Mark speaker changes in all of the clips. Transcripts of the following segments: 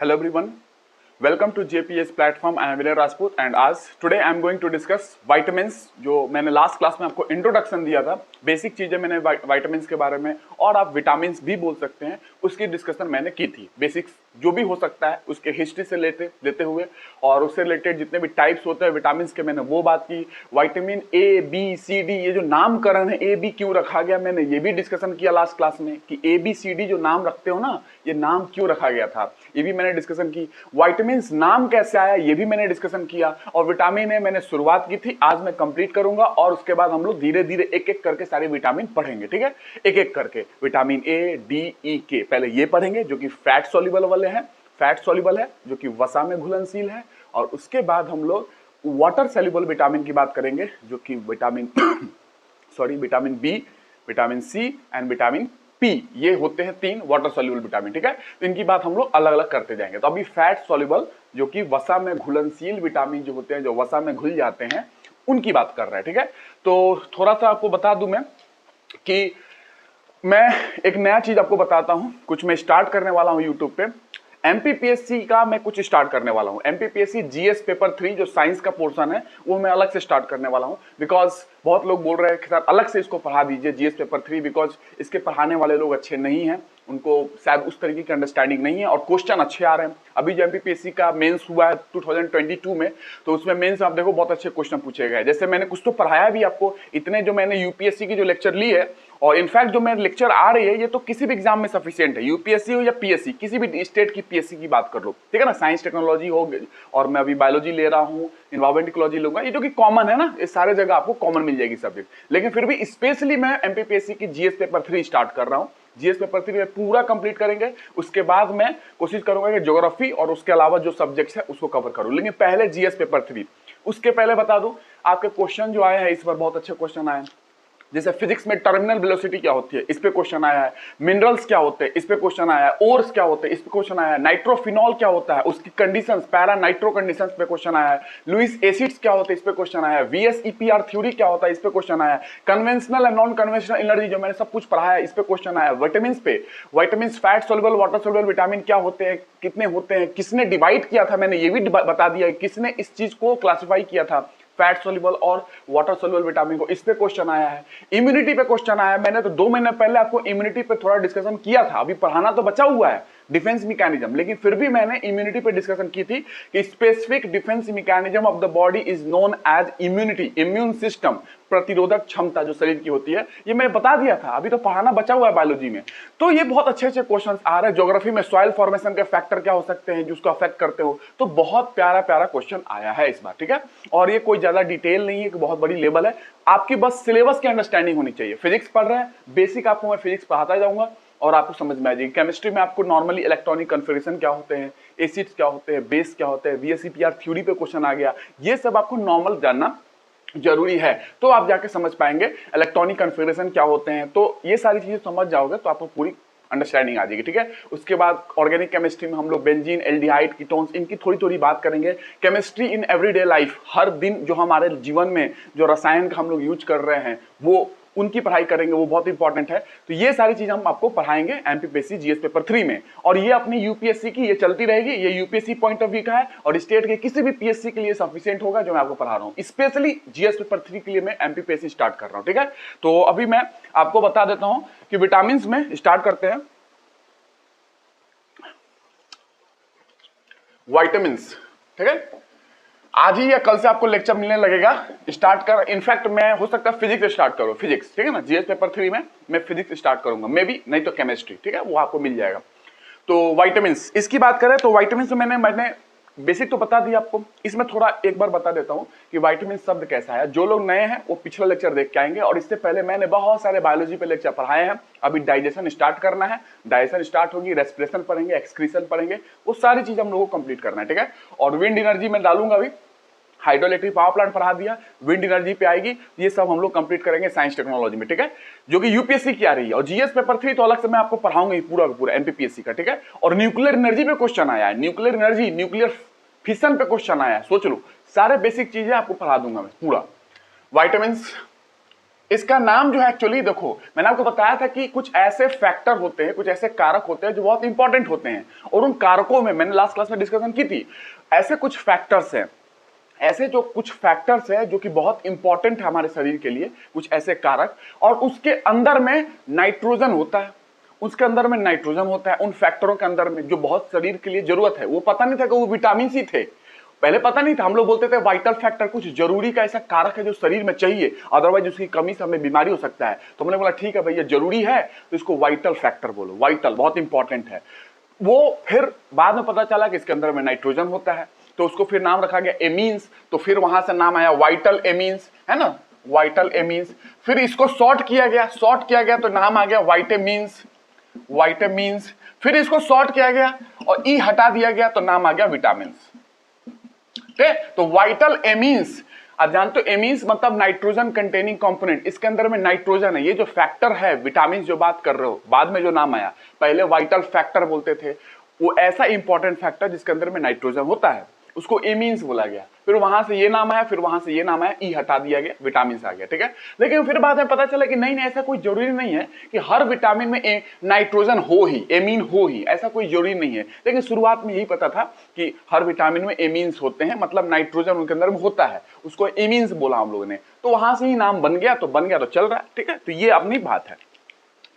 Speaker 1: Hello everyone, welcome to JPS platform. I am Vinay Rajput and आज today I am going to discuss vitamins. जो मैंने last class में आपको introduction दिया था, बेसिक चीजें मैंने विटामिन्स के बारे में और आप विटामिन्स भी बोल सकते हैं, उसकी डिस्कशन मैंने की थी। बेसिक्स जो भी हो सकता है उसके हिस्ट्री से लेते हुए और उससे रिलेटेड जितने भी टाइप्स होते हैं विटामिन्स के मैंने वो बात की। Vitamin A B C D ये जो नामकरण है, ए बी क्यों रखा गया, मैंने ये भी डिस्कशन किया लास्ट क्लास में कि ए बी सी डी जो नाम रखते हो ना, ये नाम क्यों रखा गया था, ये भी मैंने डिस्कशन की। विटामिन्स नाम कैसे आया ये भी मैंने डिस्कशन किया और विटामिन ए मैंने शुरुआत की थी, आज मैं कंप्लीट करूंगा और उसके बाद हम लोग धीरे धीरे एक एक करके सारे विटामिन पढ़ेंगे। ठीक है, एक एक करके विटामिन ए डी ई के पहले ये पढ़ेंगे जो कि फैट सॉल्युबल वाले हैं, फैट सॉल्युबल है जो कि वसा में घुलनशील है, और उसके बाद हम लोग वाटर सॉल्युबल विटामिन की बात करेंगे जो कि vitamin vitamin B, vitamin C and vitamin P, ये होते हैं तीन वाटर सॉल्युबल विटामिन। ठीक है, तो इनकी बात हम लोग अलग अलग करते जाएंगे। तो अभी फैट सॉल्युबल जो कि वसा में घुलनशील विटामिन जो होते हैं, जो वसा में घुल जाते हैं, उनकी बात कर रहे हैं। ठीक है, तो थोड़ा सा आपको बता दूं मैं कि मैं एक नया चीज आपको बताता हूं, कुछ मैं स्टार्ट करने वाला हूं यूट्यूब पे। एमपीपीएससी का मैं कुछ स्टार्ट करने वाला हूं। एमपीपीएससी जीएस पेपर 3 जो साइंस का पोर्शन है वो मैं अलग से स्टार्ट करने वाला हूं, बिकॉज बहुत लोग बोल रहे हैं कि सर अलग से इसको पढ़ा दीजिए जीएस पेपर 3, बिकॉज इसके पढ़ाने वाले लोग अच्छे नहीं हैं, उनको शायद उस तरीके की अंडरस्टैंडिंग नहीं है और क्वेश्चन अच्छे आ रहे हैं। अभी जो एमपीपीएससी का मेंस हुआ है 2022 में, तो उसमें मेंस आप देखो बहुत अच्छे क्वेश्चन पूछे गए। जैसे मैंने कुछ तो पढ़ाया भी आपको, इतने जो मैंने यूपीएससी की जो लेक्चर ली है और इनफैक्ट जो मेरे लेक्चर आ रही है ये तो किसी भी एग्जाम में सफिशिएंट है, यूपीएससी हो या पीएससी, किसी भी स्टेट की पीएससी की बात कर लो। ठीक है ना, साइंस टेक्नोलॉजी हो और मैं अभी बायोलॉजी ले रहा हूँ, इन्वायरमेंट इकोलॉजी लूंगा, ये जो कि कॉमन है ना, ये सारे जगह आपको कॉमन मिल जाएगी सब्जेक्ट। लेकिन फिर भी स्पेशली मैं एमपीपीएससी की जीएस पेपर 3 स्टार्ट कर रहा हूँ। जीएस पेपर 3 में पूरा कंप्लीट करेंगे, उसके बाद मैं कोशिश करूंगा कि ज्योग्राफी और उसके अलावा जो सब्जेक्ट्स है उसको कवर करूं, लेकिन पहले जीएस पेपर 3। उसके पहले बता दूं आपके क्वेश्चन जो आए हैं इस बार बहुत अच्छे क्वेश्चन आए हैं। जैसे फिजिक्स में टर्मिनल वेलोसिटी क्या होती है, इस पे क्वेश्चन आया है। मिनरल्स क्या होते हैं, इस पे क्वेश्चन आया है। ओर्स क्या होते हैं, इस पे क्वेश्चन आया है। नाइट्रोफिनॉल क्या होता है, उसकी कंडीशंस, पैरा नाइट्रो कंडीशंस पे क्वेश्चन आया है। लुइस एसिड्स क्या होते हैं, इस पे क्वेश्चन आया है। वीएसईपीआर थ्योरी क्या होता है, इस पे क्वेश्चन आया है। Conventional and non conventional energy जो मैंने सब कुछ पढ़ाया है, इस पे क्वेश्चन आया है। विटामिन्स पे, vitamins fat soluble water soluble vitamin क्या होते हैं, कितने होते हैं, किसने डिवाइड किया था, मैंने ये भी बता दिया है किसने इस चीज को क्लासिफाई किया था, फैट सॉल्युबल और वाटर सॉल्युबल विटामिन को, इस पे क्वेश्चन आया है। इम्यूनिटी पे क्वेश्चन आया है, मैंने तो 2 महीने पहले आपको इम्यूनिटी पे थोड़ा डिस्कशन किया था, अभी पढ़ाना तो बचा हुआ है डिफेंस मैकेनिज्म, लेकिन फिर भी मैंने इम्यूनिटी पे डिस्कशन की थी कि specific defence mechanism of the body is known as immunity, immune system, प्रतिरोधक क्षमता जो शरीर की होती है, ये मैं बता दिया था, अभी तो पढ़ाना बचा हुआ है बायोलॉजी में। तो ये बहुत अच्छे अच्छे क्वेश्चंस आ रहे हैं। ज्योग्राफी में सॉइल फॉर्मेशन के फैक्टर क्या हो सकते हैं जो उसको अफेक्ट करते हो, तो बहुत प्यारा प्यारा क्वेश्चन आया है इस बार। ठीक है, और ये कोई ज्यादा डिटेल नहीं है कि बहुत बड़ी लेवल है, आपकी बस सिलेबस की अंडरस्टैंडिंग होनी चाहिए। फिजिक्स पढ़ रहे हैं, बेसिक आपको मैं फिजिक्स पढ़ाता जाऊंगा और आपको समझ में आ जाएगी। केमिस्ट्री में आपको नॉर्मली इलेक्ट्रॉनिक कन्फिगरेशन क्या होते हैं, एसिड्स क्या होते हैं, बेस क्या होते हैं, वीएसईपीआर थ्योरी पे क्वेश्चन आ गया, ये सब आपको नॉर्मल जानना जरूरी है, तो आप जाके समझ पाएंगे इलेक्ट्रॉनिक कन्फिगरेशन क्या होते हैं। तो ये सारी चीजें समझ जाओगे तो आपको पूरी अंडरस्टैंडिंग आ जाएगी। ठीक है, उसके बाद ऑर्गेनिक केमिस्ट्री में हम लोग बेंजीन, एल्डिहाइड, कीटोन्स, इनकी थोड़ी थोड़ी बात करेंगे। केमिस्ट्री इन एवरीडे लाइफ, हर दिन जो हमारे जीवन में जो रसायन का हम लोग यूज कर रहे हैं वो उनकी पढ़ाई करेंगे, वो बहुत इंपॉर्टेंट है। तो ये सारी चीज हम आपको पढ़ाएंगे एमपीपीएससी जीएस पेपर 3 में, और ये अपनी यूपीएससी की ये चलती रहेगी। ये यूपीएससी पॉइंट ऑफ व्यू का है और स्टेट के किसी भी पीएससी के लिए सफिशिएंट होगा जो मैं आपको पढ़ा रहा हूं। स्पेशली जीएस पेपर 3 के लिए मैं एमपीपीएससी स्टार्ट कर रहा हूं। ठीक है, तो अभी मैं आपको बता देता हूं कि विटामिन में स्टार्ट करते हैं। विटामिन्स, ठीक है, आज ही या कल से आपको लेक्चर मिलने लगेगा। स्टार्ट कर, इनफैक्ट मैं हो सकता है फिजिक्स स्टार्ट करूं, फिजिक्स, ठीक है ना, जीएस पेपर 3 में मैं फिजिक्स स्टार्ट करूंगा, मे बी, नहीं तो केमिस्ट्री। ठीक है, वो आपको मिल जाएगा। तो विटामिन्स, इसकी बात करें तो विटामिन्स मैंने बेसिक तो बता दिया आपको, इसमें थोड़ा एक बार बता देता हूं कि विटामिन शब्द कैसा है। जो लोग नए हैं वो पिछला लेक्चर देख के आएंगे, और इससे पहले मैंने बहुत सारे बायोलॉजी पे लेक्चर पढ़ाए हैं। अभी डाइजेशन स्टार्ट करना है, डाइजेशन स्टार्ट होगी, रेस्पिरेशन पढ़ेंगे, एक्सक्रीशन पढ़ेंगे, वो सारी चीज हम लोगों को कंप्लीट करना है। ठीक है, और विंड एनर्जी में डालूंगा अभी, हाइड्रोइलेक्ट्रिक पावर प्लांट पढ़ा दिया, विंड एनर्जी पे आएगी, ये सब हम लोग कंप्लीट करेंगे साइंस टेक्नोलॉजी में। ठीक है, जो कि यूपीएससी की आ रही है, और जीएस पेपर 3 तो अलग से मैं आपको पढ़ाऊंगा ही पूरा एमपीपीएससी का। ठीक है, और न्यूक्लियर एनर्जी पे क्वेश्चन आया है, न्यूक्लियर एनर्जी, न्यूक्लियर फिशन पे क्वेश्चन आया है, सोच लो, सारे बेसिक चीजें आपको पढ़ा दूंगा मैं पूरा। विटामिन्स इसका नाम जो है एक्चुअली देखो, मैंने आपको बताया था कि कुछ ऐसे फैक्टर होते हैं, कुछ ऐसे कारक होते हैं जो बहुत इंपॉर्टेंट होते हैं, और उन कारकों में मैंने लास्ट क्लास में डिस्कशन की थी, ऐसे कुछ फैक्टर्स हैं, ऐसे जो कुछ फैक्टर्स है जो कि बहुत इंपॉर्टेंट है हमारे शरीर के लिए, कुछ ऐसे कारक, और उसके अंदर में नाइट्रोजन होता है, उसके अंदर में नाइट्रोजन होता है उन फैक्टरों के अंदर में जो बहुत शरीर के लिए जरूरत है। वो पता नहीं था कि वो विटामिन सी थे, पहले पता नहीं था, हम लोग बोलते थे वाइटल फैक्टर, कुछ जरूरी का ऐसा कारक है जो शरीर में चाहिए, अदरवाइज उसकी कमी से हमें बीमारी हो सकता है। तो हमने बोला ठीक है भैया जरूरी है तो इसको वाइटल फैक्टर बोलो, वाइटल बहुत इंपॉर्टेंट है। वो फिर बाद में पता चला कि इसके अंदर में नाइट्रोजन होता है, तो उसको फिर नाम रखा गया एमीन्स, तो फिर वहां से नाम आया वाइटल एमीन्स, है ना, वाइटल एमीन्स। फिर इसको शॉर्ट किया गया तो नाम आ गया वाइटामिन्स, वाइटामिन्स। फिर इसको शॉर्ट किया गया और ई हटा दिया गया तो नाम आ गया विटामिन। ठीक है, तो वाइटल एमीन्स, आप जानते हो एमीन्स मतलब नाइट्रोजन कंटेनिंग कंपोनेंट, इसके अंदर में नाइट्रोजन है। ये जो फैक्टर है विटामिन जो बात कर रहे हो, बाद में जो नाम आया, पहले वाइटल फैक्टर बोलते थे, वो ऐसा इंपॉर्टेंट फैक्टर जिसके अंदर में नाइट्रोजन होता है, उसको एमीन्स बोला गया। फिर वहां से ये नाम आया, फिर वहां से ये नाम आया, ई हटा दिया गया, विटामिन आ गया। ठीक है, लेकिन फिर बाद में पता चला कि नहीं, ऐसा कोई जरूरी नहीं है कि हर विटामिन में नाइट्रोजन हो ही, एमीन हो ही, ऐसा कोई जरूरी नहीं है। लेकिन शुरुआत में यही पता था कि हर विटामिन में एमीन्स होते हैं, मतलब नाइट्रोजन उनके अंदर में होता है, उसको एमीन्स बोला हम लोगों ने, तो वहां से ही नाम बन गया, तो चल रहा है। ठीक है, तो ये अपनी बात है,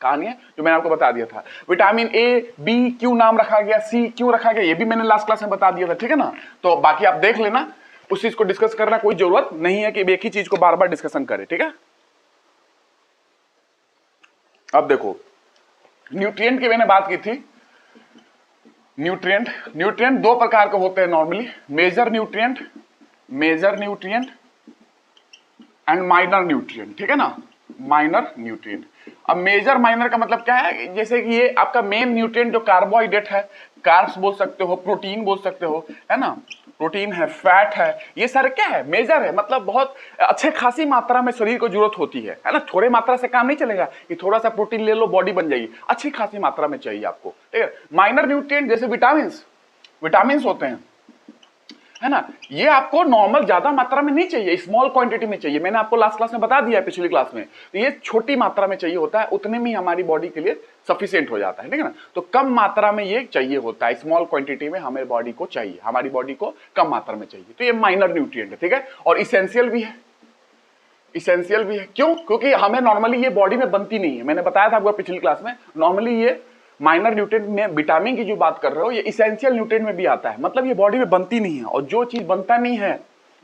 Speaker 1: कहानी है जो मैंने आपको बता दिया था। विटामिन ए बी क्यों नाम रखा गया, सी क्यों रखा गया, ये भी मैंने लास्ट क्लास में बता दिया था। ठीक है ना, तो बाकी आप देख लेना, उस चीज को डिस्कस करना कोई जरूरत नहीं है कि एक ही चीज को बार बार डिस्कशन करें। ठीक है, अब देखो न्यूट्रिएंट की मैंने बात की थी। न्यूट्रिएंट दो प्रकार के होते हैं normally, major nutrient and minor nutrient. ठीक है ना, माइनर न्यूट्रिएंट। अब मेजर माइनर का मतलब क्या है, जैसे कि ये आपका मेन न्यूट्रिएंट जो कार्बोहाइड्रेट है, कार्ब्स बोल सकते हो, प्रोटीन बोल सकते हो, है ना, प्रोटीन है, फैट है, ये सारे क्या है, मेजर है, मतलब बहुत अच्छे खासी मात्रा में शरीर को जरूरत होती है ना। थोड़े मात्रा से काम नहीं चलेगा कि थोड़ा सा प्रोटीन ले लो बॉडी बन जाएगी, अच्छी खासी मात्रा में चाहिए आपको। ठीक है, माइनर न्यूट्रिएंट जैसे विटामिन होते हैं, है ना, ये आपको नॉर्मल ज्यादा मात्रा में नहीं चाहिए, स्मॉल क्वांटिटी में चाहिए। मैंने आपको लास्ट क्लास में बता दिया है, पिछली क्लास में, तो ये छोटी मात्रा में चाहिए होता है, उतने में ही हमारी बॉडी के लिए सफिशिएंट हो जाता है। ठीक है ना, तो कम मात्रा में ये चाहिए होता है, स्मॉल क्वांटिटी में हमें बॉडी को चाहिए, हमारी बॉडी को कम मात्रा में चाहिए, तो ये माइनर न्यूट्रिएंट है। ठीक है, और इसेंशियल भी है, क्यों, क्योंकि हमें नॉर्मली ये बॉडी में बनती नहीं है। मैंने बताया था आपको पिछली क्लास में, नॉर्मली ये माइनर न्यूट्रिएंट में विटामिन की जो बात कर रहे हो, ये इसेंशियल न्यूट्रिएंट में भी आता है, मतलब ये बॉडी में बनती नहीं है, और जो चीज बनता नहीं है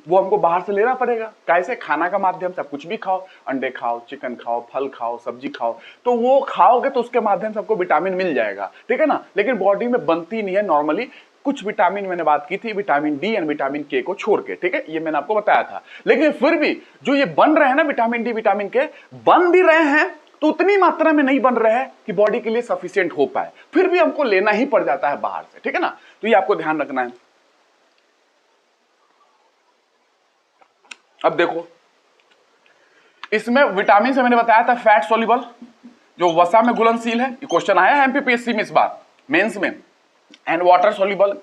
Speaker 1: वो हमको बाहर से लेना पड़ेगा। कैसे, खाना का माध्यम से, कुछ भी खाओ, अंडे खाओ, चिकन खाओ, फल खाओ, सब्जी खाओ, तो वो खाओगे तो उसके माध्यम से आपको विटामिन मिल जाएगा। ठीक है ना, लेकिन बॉडी में बनती नहीं है नॉर्मली, कुछ विटामिन मैंने बात की थी, विटामिन डी एंड विटामिन के को छोड़ के। ठीक है, ये मैंने आपको बताया था। लेकिन फिर भी जो ये बन रहे हैं ना, विटामिन डी विटामिन के बन भी रहे हैं, तो उतनी मात्रा में नहीं बन रहा है कि बॉडी के लिए सफिशिएंट हो पाए, फिर भी हमको लेना ही पड़ जाता है बाहर से। ठीक है ना, तो ये आपको ध्यान रखना है। अब देखो इसमें विटामिन से मैंने बताया था फैट सॉल्युबल, जो वसा में घुलनशील है, ये क्वेश्चन आया है एमपीपीएससी में इस बार मेंस में, एंड वाटर सॉल्युबल,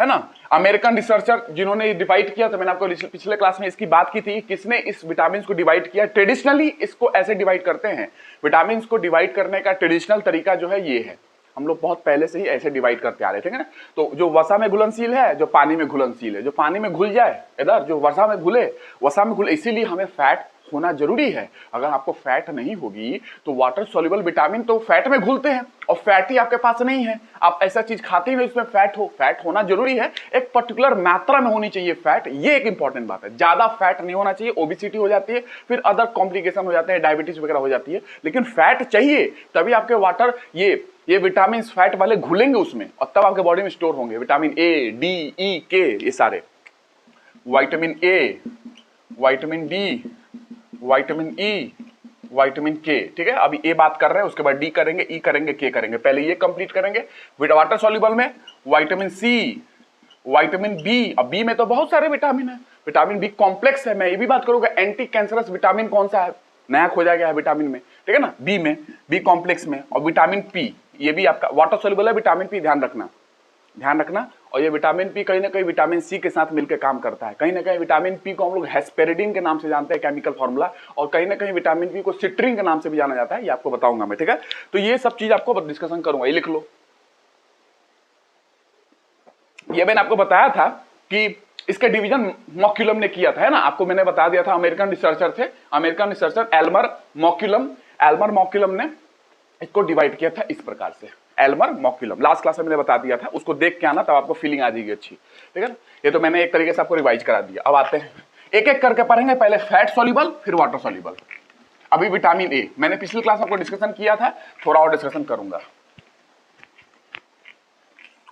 Speaker 1: है ना। अमेरिकन रिसर्चर जिन्होंने डिवाइड किया, तो मैंने आपको पिछले क्लास में इसकी बात की थी, किसने इस विटामिन को डिवाइड किया। ट्रेडिशनली इसको ऐसे डिवाइड करते हैं, विटामिन को डिवाइड करने का ट्रेडिशनल तरीका जो है ये है, हम लोग बहुत पहले से ही ऐसे डिवाइड करते आ रहे थे ना। तो जो वसा में घुलनशील है, जो पानी में घुलनशील है, जो पानी में घुल जाए इधर, जो वसा में घुले, इसीलिए हमें फैट होना जरूरी है। अगर आपको फैट नहीं होगी तो वाटर सॉल्युबल विटामिन तो फैट में घुलते हैं, और फैट ही आपके पास नहीं है, आप ऐसा चीज खाते ही नहीं उसमें फैट होना जरूरी है, एक पर्टिकुलर मात्रा में होनी चाहिए फैट, ये एक इंपॉर्टेंट बात है। ज्यादा फैट नहीं होना चाहिए, ओबेसिटी हो जाती है, फिर अदर कॉम्प्लिकेशन हो जाते हैं, डायबिटीज वगैरह हो जाती है, लेकिन फैट चाहिए, तभी आपके वाटर ये विटामिन फैट वाले घुलेंगे उसमें, और तब आपके बॉडी में स्टोर होंगे। विटामिन ए डी ई के, ये सारे vitamin A, vitamin D, vitamin E, vitamin के। ठीक है, अभी ए बात कर रहे हैं, उसके बाद डी करेंगे, ई करेंगे, के करेंगे, पहले ये कंप्लीट करेंगे। वाटर सॉल्युबल में विटामिन सी, विटामिन बी, अब बी में तो बहुत सारे विटामिन है, विटामिन बी कॉम्प्लेक्स है। मैं ये भी बात करूंगा एंटी कैंसरस विटामिन कौन सा है, नया खोजा गया है विटामिन में। ठीक है ना, बी में, बी कॉम्प्लेक्स में, और विटामिन पी, ये भी आपका वाटर सॉल्युबल है, विटामिन पी ध्यान रखना। और ये विटामिन पी कहीं ना कहीं विटामिन सी के साथ मिलकर काम करता है। कहीं ना कहीं विटामिन पी को हम लोग हेस्पेरिडिन के नाम से जानते हैं केमिकल फॉर्मूला, और कहीं ना कहीं विटामिन पी को सिट्रीन के नाम से भी जाना जाता है, ये आपको बताऊंगा मैं, ठीक है। तो ये सब चीज आपको डिस्कशन करूंगा, ये लिख लो। ये मैंने आपको बताया था कि इसका डिवीजन मॉक्यूलम ने किया था, है ना, आपको मैंने बता दिया था। अमेरिकन रिसर्चर थे, अमेरिकन रिसर्चर एल्मर मॉक्यूलम ने इसको डिवाइड किया था इस प्रकार से, एल्मर मॉक्यूलम। लास्ट क्लास में मैंने बता दिया था, उसको देख के आना, तब आपको फीलिंग आ जाएगी अच्छी, ठीक है ना। ये तो मैंने एक तरीके से आपको रिवाइज करा दिया। अब आते हैं एक एक करके पढ़ेंगे, पहले फैट सॉल्युबल फिर वाटर सॉल्युबल। अभी विटामिन ए मैंने पिछली क्लास में आपको डिस्कशन किया था, थोड़ा और डिस्कशन करूंगा।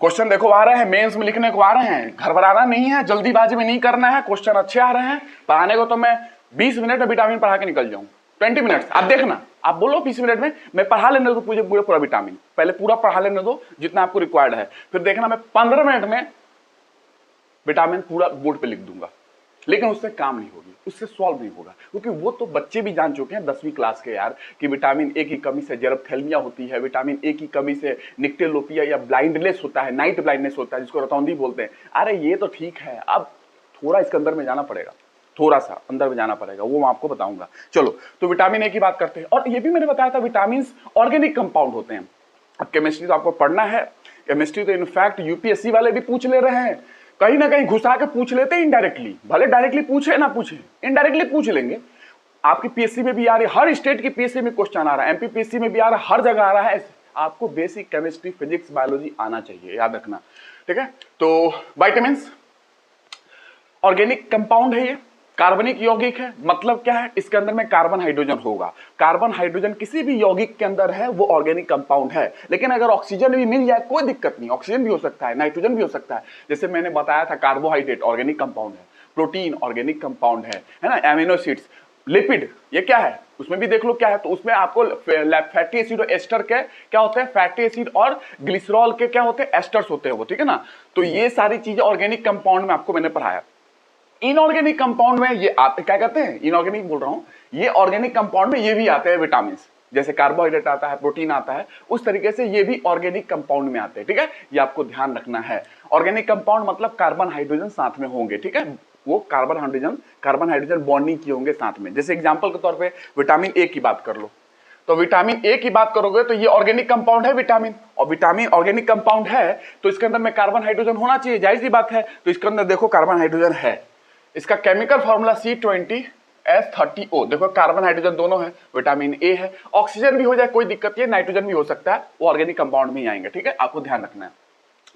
Speaker 1: क्वेश्चन देखो आ रहे हैं, मेंस में लिखने को आ रहे हैं, घबराना नहीं है, जल्दीबाजी में नहीं करना है, क्वेश्चन अच्छे आ रहे हैं। पढ़ाने को तो मैं 20 मिनट में विटामिन पढ़ा के निकल जाऊं, 20 मिनट्स। आप देखना, आप बोलो 20 मिनट में मैं पढ़ा लेने दो पूरा विटामिन, पहले पूरा पढ़ा लेने दो जितना आपको रिक्वायर्ड है, फिर देखना मैं 15 मिनट में विटामिन पूरा बोर्ड पे लिख दूंगा। लेकिन उससे काम नहीं होगी, उससे सॉल्व नहीं होगा, क्योंकि वो तो बच्चे भी जान चुके हैं 10वीं क्लास के यार कि विटामिन ए की कमी से जेरप्थेल्मिया होती है, विटामिन ए की कमी से निक्टेलोपिया या ब्लाइंडनेस होता है, नाइट ब्लाइंडनेस होता है, जिसको रतौंधी बोलते हैं। अरे ये तो ठीक है, अब थोड़ा इसके अंदर में जाना पड़ेगा, थोड़ा सा अंदर में जाना पड़ेगा, वो मैं आपको बताऊंगा। चलो, तो विटामिन ए की बात करते हैं। और ये भी मैंने बताया था विटामिन ऑर्गेनिक कंपाउंड होते हैं। अब केमिस्ट्री तो आपको पढ़ना है, केमिस्ट्री तो इनफैक्ट यूपीएससी वाले भी पूछ ले रहे हैं, कहीं ना कहीं घुसा के पूछ लेते हैं इनडायरेक्टली, भले डायरेक्टली पूछे ना पूछे, इनडायरेक्टली पूछ लेंगे। आपकी पीएससी में भी आ रही है, हर स्टेट की पीएससी में क्वेश्चन आ रहा है, एमपीपीएससी में भी आ रहा है, हर जगह आ रहा है। आपको बेसिक केमिस्ट्री, फिजिक्स, बायोलॉजी आना चाहिए, याद रखना, ठीक है। तो विटामिन ऑर्गेनिक कंपाउंड है, ये कार्बनिक यौगिक है। मतलब क्या है, इसके अंदर में कार्बन हाइड्रोजन होगा। कार्बन हाइड्रोजन किसी भी यौगिक के अंदर है वो ऑर्गेनिक कंपाउंड है। लेकिन अगर ऑक्सीजन भी मिल जाए कोई दिक्कत नहीं, ऑक्सीजन भी हो सकता है, नाइट्रोजन भी हो सकता है। जैसे मैंने बताया था कार्बोहाइड्रेट ऑर्गेनिक कंपाउंड है, प्रोटीन ऑर्गेनिक कंपाउंड है ना, एमिनो एसिड्स, लिपिड ये क्या है, उसमें भी देख लो क्या है। तो उसमें आपको फैटी एसिड और एस्टर के क्या होते हैं, फैटी एसिड और ग्लिसरॉल के क्या होते हैं, एस्टर्स होते हैं वो, ठीक है ना। तो ये सारी चीजें ऑर्गेनिक कंपाउंड में आपको मैंने पढ़ाया। इनऑर्गेनिक कंपाउंड में ये क्या कहते हैं, इनऑर्गेनिक बोल रहा हूं, ये ऑर्गेनिक कंपाउंड में ये भी आते हैं विटामिन, जैसे कार्बोहाइड्रेट आता है, प्रोटीन आता है, उस तरीके से ये भी ऑर्गेनिक कंपाउंड में आते हैं, ठीक है। ये आपको ध्यान रखना है। ऑर्गेनिक कंपाउंड मतलब कार्बन हाइड्रोजन साथ में होंगे, ठीक है, वो कार्बन हाइड्रोजन बॉन्डिंग किए होंगे साथ में। जैसे एग्जांपल के तौर पे विटामिन ए की बात कर लो, तो विटामिन ए की बात करोगे तो ये ऑर्गेनिक कंपाउंड है विटामिन, और विटामिन ऑर्गेनिक कंपाउंड है तो इसके अंदर में कार्बन हाइड्रोजन होना चाहिए, जाहिर सी बात है। तो इसके अंदर देखो कार्बन हाइड्रोजन है, इसका केमिकल फॉर्मूला C20H30O, देखो कार्बन हाइड्रोजन दोनों है, विटामिन ए है। ऑक्सीजन भी हो जाए कोई दिक्कत नहीं, नाइट्रोजन भी हो सकता है, वो ऑर्गेनिक कंपाउंड में ही आएंगे, ठीक है, आपको ध्यान रखना है।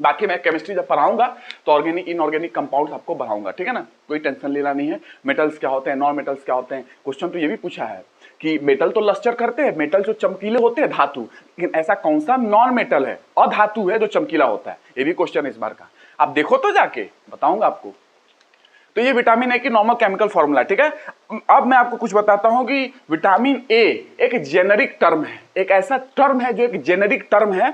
Speaker 1: बाकी मैं केमिस्ट्री जब पढ़ाऊंगा तो ऑर्गेनिक इनऑर्गेनिक कंपाउंड्स आपको बढ़ाऊंगा, ठीक है ना, कोई टेंशन लेना नहीं है। मेटल्स क्या होते हैं, नॉन मेटल्स क्या होते हैं, क्वेश्चन तो ये भी पूछा है कि मेटल तो लस्टर करते हैं, मेटल जो चमकीले होते हैं धातु, लेकिन ऐसा कौन सा नॉन मेटल है और धातु है जो चमकीला होता है, ये भी क्वेश्चन है इस बार का। आप देखो तो जाके बताऊंगा आपको। तो ये विटामिन ए की नॉर्मल केमिकल फॉर्मूला, ठीक है। अब मैं आपको कुछ बताता हूं कि विटामिन ए एक जेनेरिक टर्म है, एक ऐसा टर्म है जो एक जेनेरिक टर्म है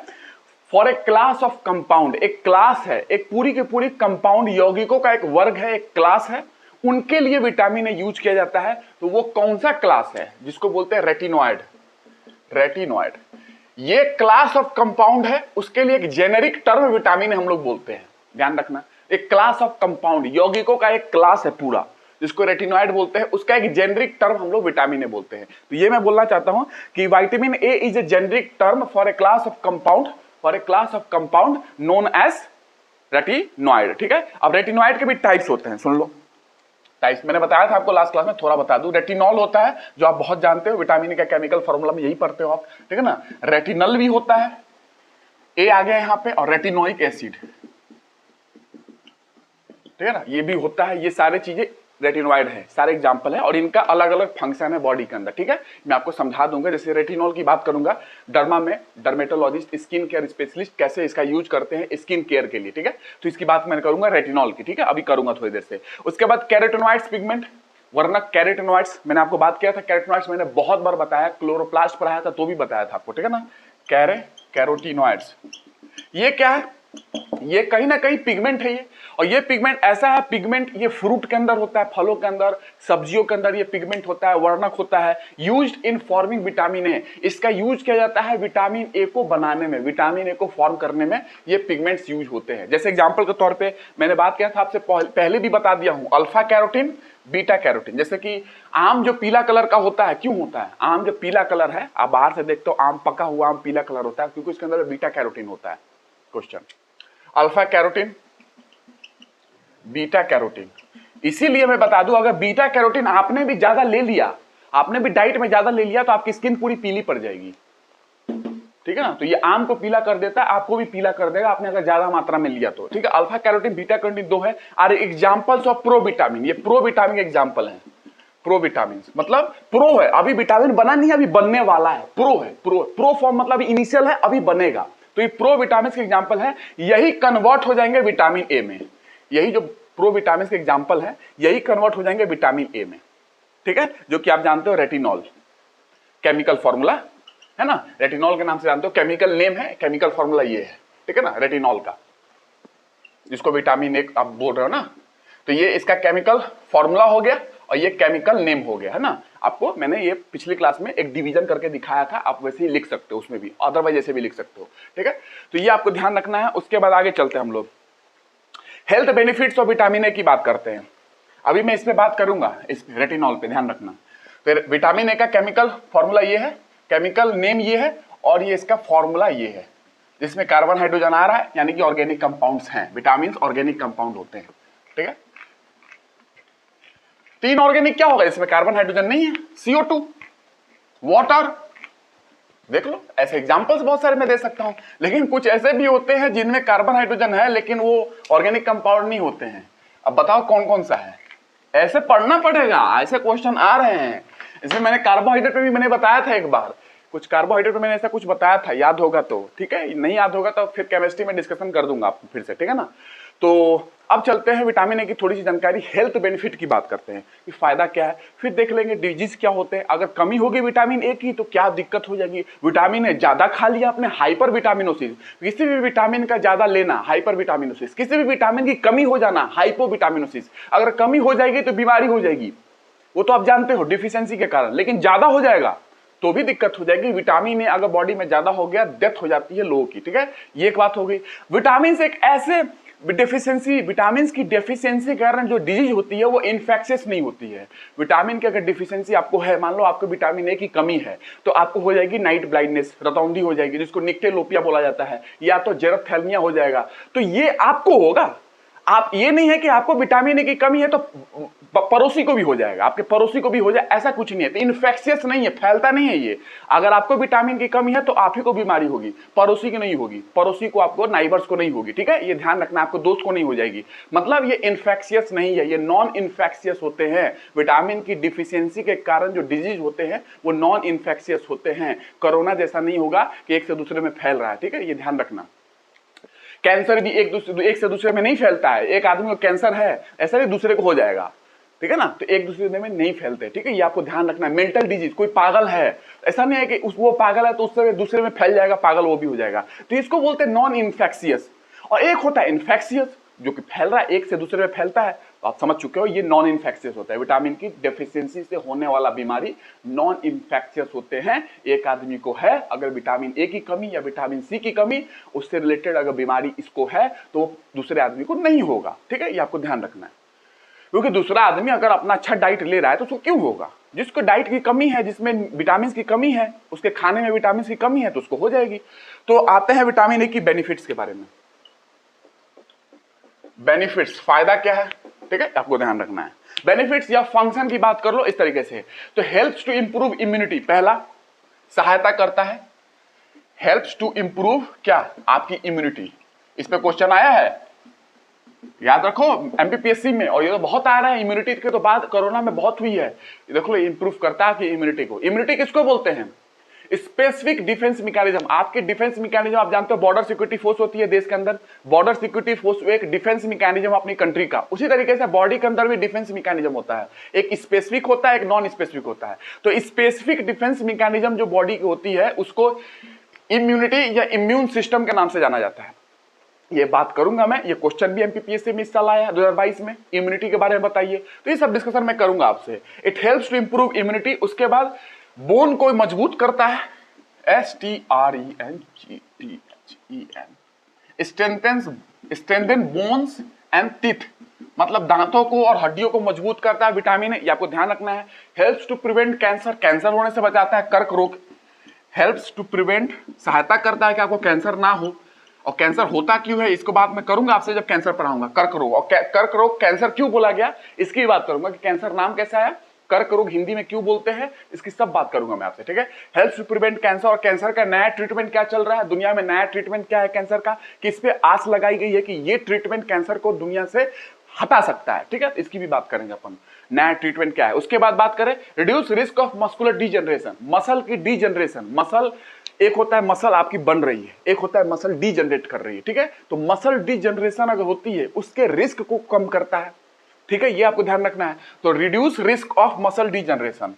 Speaker 1: for a class of compound. एक क्लास है, एक पूरी की पूरी कंपाउंड यौगिकों का एक वर्ग है, एक क्लास है, उनके लिए विटामिन ए यूज किया जाता है। तो वो कौन सा क्लास है, जिसको बोलते हैं रेटिनॉइड। ये क्लास ऑफ कंपाउंड है, उसके लिए एक जेनेरिक टर्म विटामिन हम लोग बोलते हैं, ध्यान रखना। एक क्लास ऑफ कंपाउंड, यौगिकों का एक क्लास है पूरा, जिसको रेटिनॉइड बोलते हैं, उसका एक जेनेरिक टर्म हम लोग विटामिन ए बोलते हैं। तो ये मैं बोलना चाहता हूं कि vitamin A is a generic term for a class of compound known as retinoid, ठीक है। अब रेटिनॉइड के भी टाइप्स होते हैं, सुन लो टाइप्स, मैंने बताया था आपको लास्ट क्लास में, थोड़ा बता दूं। रेटिनॉल होता है जो आप बहुत जानते हो, विटामिन ए का केमिकल फॉर्मूला में यही पढ़ते हो आप, ठीक है ना। रेटिनल भी होता है, ए आ गया यहां पे, और रेटिनोइक एसिड, ठीक है ना, ये भी होता है। ये सारे चीजें रेटिनॉइड है, सारे एग्जांपल है, और इनका अलग अलग फंक्शन है बॉडी के अंदर, ठीक है। मैं आपको समझा दूंगा। जैसे रेटिनॉल की बात करूंगा, डर्मा में डर्मेटोलॉजिस्ट, स्किन केयर स्पेशलिस्ट कैसे इसका यूज करते हैं स्किन केयर के लिए, ठीक है। तो इसकी बात मैं करूंगा रेटिनॉल की, ठीक है, अभी करूंगा थोड़ी देर से। उसके बाद कैरोटिनॉइड्स पिगमेंट, वरना कैरोटिनॉइड्स मैंने आपको बात किया था, कैरोटिनॉइड्स मैंने बहुत बार बताया, क्लोरोप्लास्ट पढ़ाया था तो भी बताया था आपको, ठीक है ना। कैरोटिनॉइड्स ये क्या है, ये कहीं ना कहीं पिगमेंट है ये, और ये पिगमेंट ऐसा है, पिगमेंट ये फ्रूट के अंदर होता है, फलों के अंदर, सब्जियों के अंदर ये पिगमेंट होता है, वर्णक होता है, used in forming vitamin A. इसका यूज किया जाता है विटामिन ए को बनाने में, विटामिन ए को फॉर्म करने में ये पिगमेंट्स यूज होते हैं। जैसे एग्जांपल के तौर पे मैंने बात किया था आपसे पहले भी बता दिया हूं, अल्फा कैरोटीन, बीटा कैरोटीन। जैसे कि आम जो पीला कलर का होता है, क्यों होता है? आम जो पीला कलर है, आप बाहर से देखते हो आम, पका हुआ आम पीला कलर होता है, क्योंकि उसके अंदर बीटा कैरोटीन होता है। Question, alpha carotene, beta carotene. इसीलिए मैं बता दूं, अगर बीटा कैरोटीन आपने भी ज्यादा ले लिया, आपने भी डाइट में ज्यादा ले लिया, तो आपकी स्किन पूरी पीली पड़ जाएगी, ठीक है ना। तो ये आम को पीला कर देता है, आपको भी पीला कर देगा, आपने अगर ज्यादा मात्रा में लिया तो, ठीक है। अल्फा कैरोटीन, बीटा कैरोटीन दो है। और एग्जांपल्स ऑफ प्रोविटामिन, ये प्रोविटामिन के एग्जांपल हैं। प्रोविटामिन मतलब प्रो है, अभी विटामिन बना नहीं है, अभी बनने वाला है। प्रो है, प्रो फॉर्म मतलब इनिशियल है, अभी बनेगा। तो ये प्रोविटामिन के एग्जांपल है, यही कन्वर्ट हो जाएंगे विटामिन ए में। यही जो प्रोविटामिन के एग्जांपल है, यही कन्वर्ट हो जाएंगे विटामिन ए में, ठीक है। जो कि आप जानते हो रेटिनॉल, केमिकल फॉर्मूला है ना, रेटिनॉल के नाम से जानते हो, केमिकल नेम है, केमिकल फॉर्मूला ये है, ठीक है ना, रेटिनॉल का, जिसको विटामिन ए आप बोल रहे हो ना। तो ये इसका केमिकल फॉर्मूला हो गया और ये केमिकल नेम हो गया, है ना। आपको मैंने ये पिछली क्लास में एक डिवीजन करके दिखाया था, आप वैसे ही लिख सकते हो उसमें भी, अदरवाइज ऐसे भी लिख सकते हो, ठीक है। तो ये आपको ध्यान रखना है। उसके बाद आगे चलते हैं हम लोग, हेल्थ बेनिफिट्स ऑफ विटामिन ए की बात करते हैं। अभी मैं इस पे बात करूंगा, इस रेटिनॉल पे ध्यान रखना। फिर विटामिन ए का केमिकल फॉर्मूला ये है, केमिकल नेम ये है, और ये इसका फॉर्मूला ये है, जिसमें कार्बन हाइड्रोजन आ रहा है, यानी कि ऑर्गेनिक कंपाउंड्स हैं। विटामिन ऑर्गेनिक कंपाउंड होते हैं, ठीक है। तीन ऑर्गेनिक क्या होगा इसमें? कार्बन हाइड्रोजन नहीं है, CO2, वाटर। देख लो, ऐसे एग्जांपल्स बहुत सारे मैं दे सकता हूं, लेकिन कुछ ऐसे भी होते हैं जिनमें कार्बन हाइड्रोजन है, लेकिन वो ऑर्गेनिक कंपाउंड नहीं होते हैं। अब बताओ कौन कौन सा है? ऐसे पढ़ना पड़ेगा, ऐसे क्वेश्चन आ रहे हैं। इसमें मैंने कार्बोहाइड्रेट पे भी मैंने बताया था एक बार, कुछ कार्बोहाइड्रेट पे मैंने ऐसा कुछ बताया था, याद होगा तो ठीक है, नहीं याद होगा तो फिर केमिस्ट्री में डिस्कशन कर दूंगा आपको फिर से, ठीक है ना। तो अब चलते हैं विटामिन ए की थोड़ी सी जानकारी, हेल्थ बेनिफिट की बात करते हैं कि फायदा क्या है, फिर देख लेंगे डिजीज क्या होते हैं, अगर कमी होगी विटामिन ए की तो क्या दिक्कत हो जाएगी। विटामिन ए ज्यादा खा लिया आपने, हाइपर विटामिनोसिस, किसी भी विटामिन का ज्यादा लेना हाइपर विटामिनोसिस, किसी भी विटामिन की कमी हो जाना हाइपो विटामिनोसिस। अगर कमी हो जाएगी तो बीमारी हो जाएगी, वो तो आप जानते हो डिफिशियंसी के कारण, लेकिन ज्यादा हो जाएगा तो भी दिक्कत हो जाएगी। विटामिन ए अगर बॉडी में ज्यादा हो गया, डेथ हो जाती है लोगों की, ठीक है। ये एक बात हो गई। विटामिन एक ऐसे डिफिशियंसी, विटामिन की डेफिशिएंसी के कारण जो डिजीज होती है वो इन्फेक्शियस नहीं होती है। विटामिन की अगर डिफिशिएंसी आपको है, मान लो आपको विटामिन ए की कमी है, तो आपको हो जाएगी नाइट ब्लाइंडनेस, रतौंधी हो जाएगी, जिसको निक्टेलोपिया बोला जाता है, या तो जेरोथैल्मिया हो जाएगा। तो ये आपको होगा। आप ये नहीं है कि आपको विटामिन ए की कमी है तो पड़ोसी को भी हो जाएगा, आपके पड़ोसी को भी हो जाए, ऐसा कुछ नहीं है। तो इन्फेक्शियस नहीं है, फैलता नहीं है ये। अगर आपको विटामिन की कमी है तो आप ही को बीमारी होगी, पड़ोसी की नहीं होगी, पड़ोसी को, आपको, नाइबर्स को नहीं होगी, ठीक है। ये ध्यान रखना, आपको दोस्त को नहीं हो जाएगी। मतलब ये इन्फेक्शियस नहीं है, ये नॉन इन्फेक्शियस होते हैं। विटामिन की डिफिशियंसी के कारण जो डिजीज होते हैं वो नॉन इन्फेक्शियस होते हैं। कोरोना जैसा नहीं होगा कि एक से दूसरे में फैल रहा है, ठीक है, ये ध्यान रखना। कैंसर भी एक से दूसरे में नहीं फैलता है। एक आदमी को कैंसर है, ऐसा भी दूसरे को हो जाएगा, ठीक है ना। तो एक दूसरे में नहीं फैलते, ठीक है, ये आपको ध्यान रखना है। मेंटल डिजीज, कोई पागल है, ऐसा नहीं है कि वो पागल है तो उससे दूसरे में फैल जाएगा, पागल वो भी हो जाएगा। तो इसको बोलते हैं नॉन इन्फेक्शियस। और एक होता है इन्फेक्शियस, जो कि फैल रहा है, एक से दूसरे में फैलता है, तो आप समझ चुके हो, ये नॉन इन्फेक्शियस होता है। विटामिन की डेफिशिएंसी से होने वाला बीमारी नॉन इन्फेक्शियस होते हैं। एक आदमी को है अगर विटामिन ए की कमी या विटामिन सी की कमी, उससे रिलेटेड अगर बीमारी इसको है तो दूसरे आदमी को नहीं होगा, ठीक है, ये आपको ध्यान रखना है। क्योंकि दूसरा आदमी अगर अपना अच्छा डाइट ले रहा है तो उसको क्यों होगा? जिसको डाइट की कमी है, जिसमें विटामिन की कमी है, उसके खाने में विटामिन की कमी है, तो उसको हो जाएगी। तो आते हैं विटामिन ए की बेनिफिट्स के बारे में। बेनिफिट्स, फायदा क्या है, ठीक है, आपको ध्यान रखना है। बेनिफिट्स या फंक्शन की बात कर लो इस तरीके से, तो हेल्प्स टू इंप्रूव इम्यूनिटी, पहला सहायता करता है। हेल्प्स टू इंप्रूव क्या? आपकी इम्यूनिटी। इस पे क्वेश्चन आया है, याद रखो एमपीपीएससी में, और ये तो बहुत आ रहा है। इम्यूनिटी के तो बाद कोरोना में बहुत हुई है। देख लो, इंप्रूव करता है कि इम्यूनिटी को। इम्यूनिटी किसको बोलते हैं? Specific defence mechanism. आपके डिफेंस मैकेनिज्म आप जानते हो, बॉर्डर सिक्योरिटी फोर्स होती है देश के अंदर, बॉर्डर सिक्योरिटी फोर्स एक डिफेंस मैकेनिज्म अपनी कंट्री का। उसी तरीके से बॉडी के अंदर भी डिफेंस मैकेनिज्म होता है, एक स्पेसिफिक होता है, एक नॉन स्पेसिफिक होता है। तो स्पेसिफिक डिफेंस मैकेनिज्म जो बॉडी की होती है उसको इम्यूनिटी या इम्यून सिस्टम के नाम से जाना जाता है। ये बात करूंगा मैं, ये क्वेश्चन भी एमपीपीएससी में इस साल आया 2022 में, इम्यूनिटी के बारे में बताइए, तो ये सब डिस्कशन मैं करूंगा आपसे। It helps to improve immunity. उसके बाद बोन को मजबूत करता है, STRENGTHEN, strengthen bones and teeth, मतलब दांतों को और हड्डियों को मजबूत करता है विटामिन ए, ये आपको ध्यान रखना है। Helps to prevent cancer, cancer होने से बचाता है, कर्क रोग। हेल्प्स टू प्रिवेंट, सहायता करता है कि आपको कैंसर ना हो, और कैंसर होता क्यों है इसको बात मैं करूंगा आपसे जब कैंसर पढ़ाऊंगा। कर्क रोग, और कर्क रोग कैंसर क्यों बोला गया इसकी बात करूंगा, कि कैंसर नाम कैसा है, कर्क रोग हिंदी में क्यों बोलते हैं, इसकी सब बात करूंगा मैं आपसे, ठीक है। हेल्प्स टू प्रिवेंट कैंसर, और कैंसर का नया ट्रीटमेंट क्या चल रहा है दुनिया में, नया ट्रीटमेंट क्या है कैंसर का, कि इस पे आस लगाई गई है कि ये ट्रीटमेंट कैंसर को दुनिया से हटा सकता है, ठीक है। इसकी भी बात करेंगे अपन, नया ट्रीटमेंट क्या है। उसके बाद बात करें reduce risk of muscular degeneration, muscle की डीजनरेशन। मसल, एक होता है मसल आपकी बन रही है, एक होता है मसल डीजनरेट कर रही है, ठीक है। तो मसल डीजनरेशन अगर होती है उसके रिस्क को कम करता है, ठीक है, ये आपको ध्यान रखना है। तो reduce risk of muscle degeneration,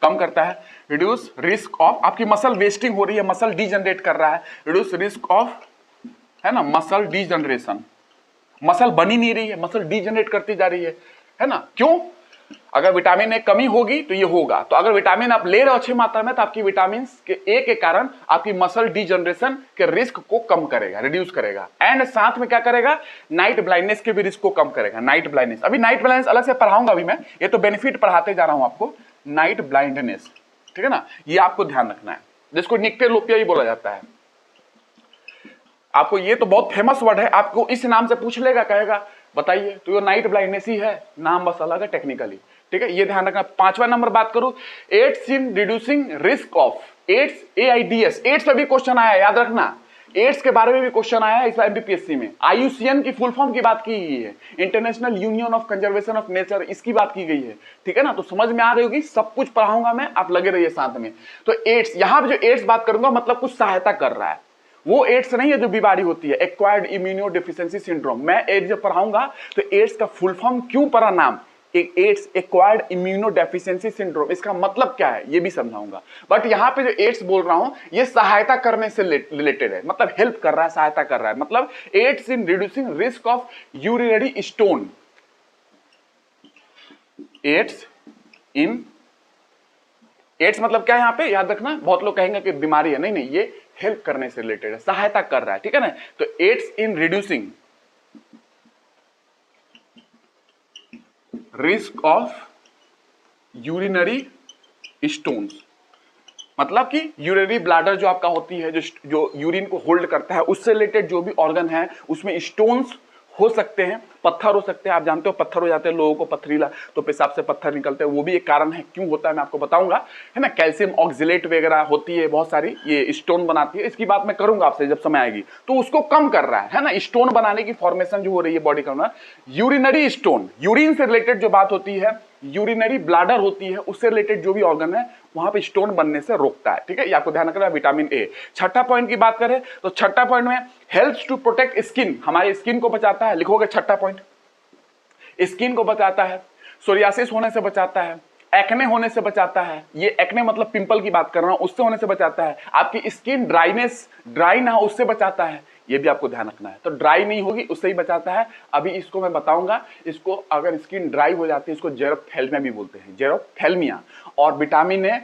Speaker 1: कम करता है। रिड्यूस रिस्क ऑफ, आपकी मसल वेस्टिंग हो रही है, मसल डीजनरेट कर रहा है, रिड्यूस रिस्क ऑफ, है ना, मसल डीजनरेशन। मसल बनी नहीं रही है, मसल डीजनरेट करती जा रही है ना, क्यों? अगर विटामिन ए कमी होगी तो ये होगा। तो अगर विटामिन आप ले रहे हो अच्छी मात्रा में, तो आपकी विटामिन के ए के कारण आपकी मसल डीजनरेशन के रिस्क को कम करेगा, रिड्यूस करेगा। एंड साथ में क्या करेगा, नाइट ब्लाइंडनेस के भी रिस्क को कम करेगा। नाइट ब्लाइंडनेस, अभी नाइट ब्लाइंडनेस अलग से पढ़ाऊंगा अभी मैं, ये तो बेनिफिट पढ़ाते जा रहा हूं आपको। नाइट ब्लाइंडनेस, ठीक है ना, ये आपको ध्यान रखना है, जिसको निक्टेरोपिया ही बोला जाता है। आपको ये तो बहुत फेमस वर्ड है, आपको इस नाम से पूछ लेगा, कहेगा बताइए, तो ये नाइट ब्लाइंडनेस ही है, नाम बस अलग है टेक्निकली, ठीक है, ये ध्यान रखना। 5वां नंबर बात करूं, aids in reducing risk of AIDS, AIDS, AIDS पे भी क्वेश्चन आया है, याद रखना, एड्स के बारे में भी क्वेश्चन आया है इस बार एमपीपीएससी में। IUCN की फुल फॉर्म की बात की गई है, international union of conservation of nature, इसकी बात की गई है, ठीक है ना। तो समझ में आ रही होगी, सब कुछ पढ़ाऊंगा मैं, आप लगे रहिए साथ में। तो एड्स, यहां पे जो एड्स बात करूंगा मतलब कुछ सहायता कर रहा है, वो एड्स नहीं है जो बीमारी होती है, एक्वायर्ड इम्यूनो डेफिशिएंसी सिंड्रोम। मैं एड्स जब पढ़ाऊंगा तो एड्स का फुल फॉर्म क्यों पढ़ा नाम, ads acquired immuno deficiency syndrome, इसका मतलब क्या है ये भी समझाऊंगा। बट यहां पे जो एड्स बोल रहा हूं ये सहायता करने से रिलेटेड है, मतलब हेल्प कर रहा है, सहायता कर रहा है, मतलब aids in reducing risk of urinary stone. Aids in, aids मतलब क्या है यहां पे, याद रखना, बहुत लोग कहेंगे कि बीमारी है, नहीं नहीं, ये हेल्प करने से रिलेटेड है, सहायता कर रहा है, ठीक है ना। तो aids in reducing risk of urinary stones, मतलब कि यूरिनरी ब्लैडर जो आपका होती है, जो यूरिन को होल्ड करता है, उससे रिलेटेड जो भी ऑर्गन है उसमें स्टोन्स हो सकते हैं, पत्थर हो सकते हैं, आप जानते हो पत्थर हो जाते हैं लोगों को, पथरीला, तो पेशाब से पत्थर निकलते हैं, वो भी एक कारण है, क्यों होता है मैं आपको बताऊंगा, है ना। कैल्शियम ऑक्सिलेट वगैरह होती है, बहुत सारी ये स्टोन बनाती है, इसकी बात मैं करूंगा आपसे जब समय आएगी। तो उसको कम कर रहा है ना, स्टोन बनाने की फॉर्मेशन जो हो रही है बॉडी का ना, यूरिनरी स्टोन, यूरिन से रिलेटेड जो बात होती है, यूरिनरी ब्लैडर होती है, उससे रिलेटेड जो भी ऑर्गन है वहां पे स्टोन बनने से रोकता है, ठीक है, ये आपको ध्यान रखना है। विटामिन ए। छठा पॉइंट की बात करें तो छठा पॉइंट में हेल्प्स टू प्रोटेक्ट स्किन, हमारे स्किन को बचाता है, लिखोगे छठा पॉइंट, स्किन को बचाता है, सोरियासिस होने से बचाता है, एक्ने होने से बचाता है, ये एक्ने मतलब पिंपल की बात कर रहा हूं, उससे होने से बचाता है, आपकी स्किन ड्राइनेस, ड्राई ना हो उससे बचाता है, ये भी आपको ध्यान रखना है। तो ड्राई नहीं होगी उससे ही बचाता है, अभी इसको मैं बताऊंगा। इसको अगर स्किन ड्राई हो जाती है इसको जेरोप्थेल्मिया भी बोलते हैं, जेरोप्थेल्मिया। और विटामिन ए,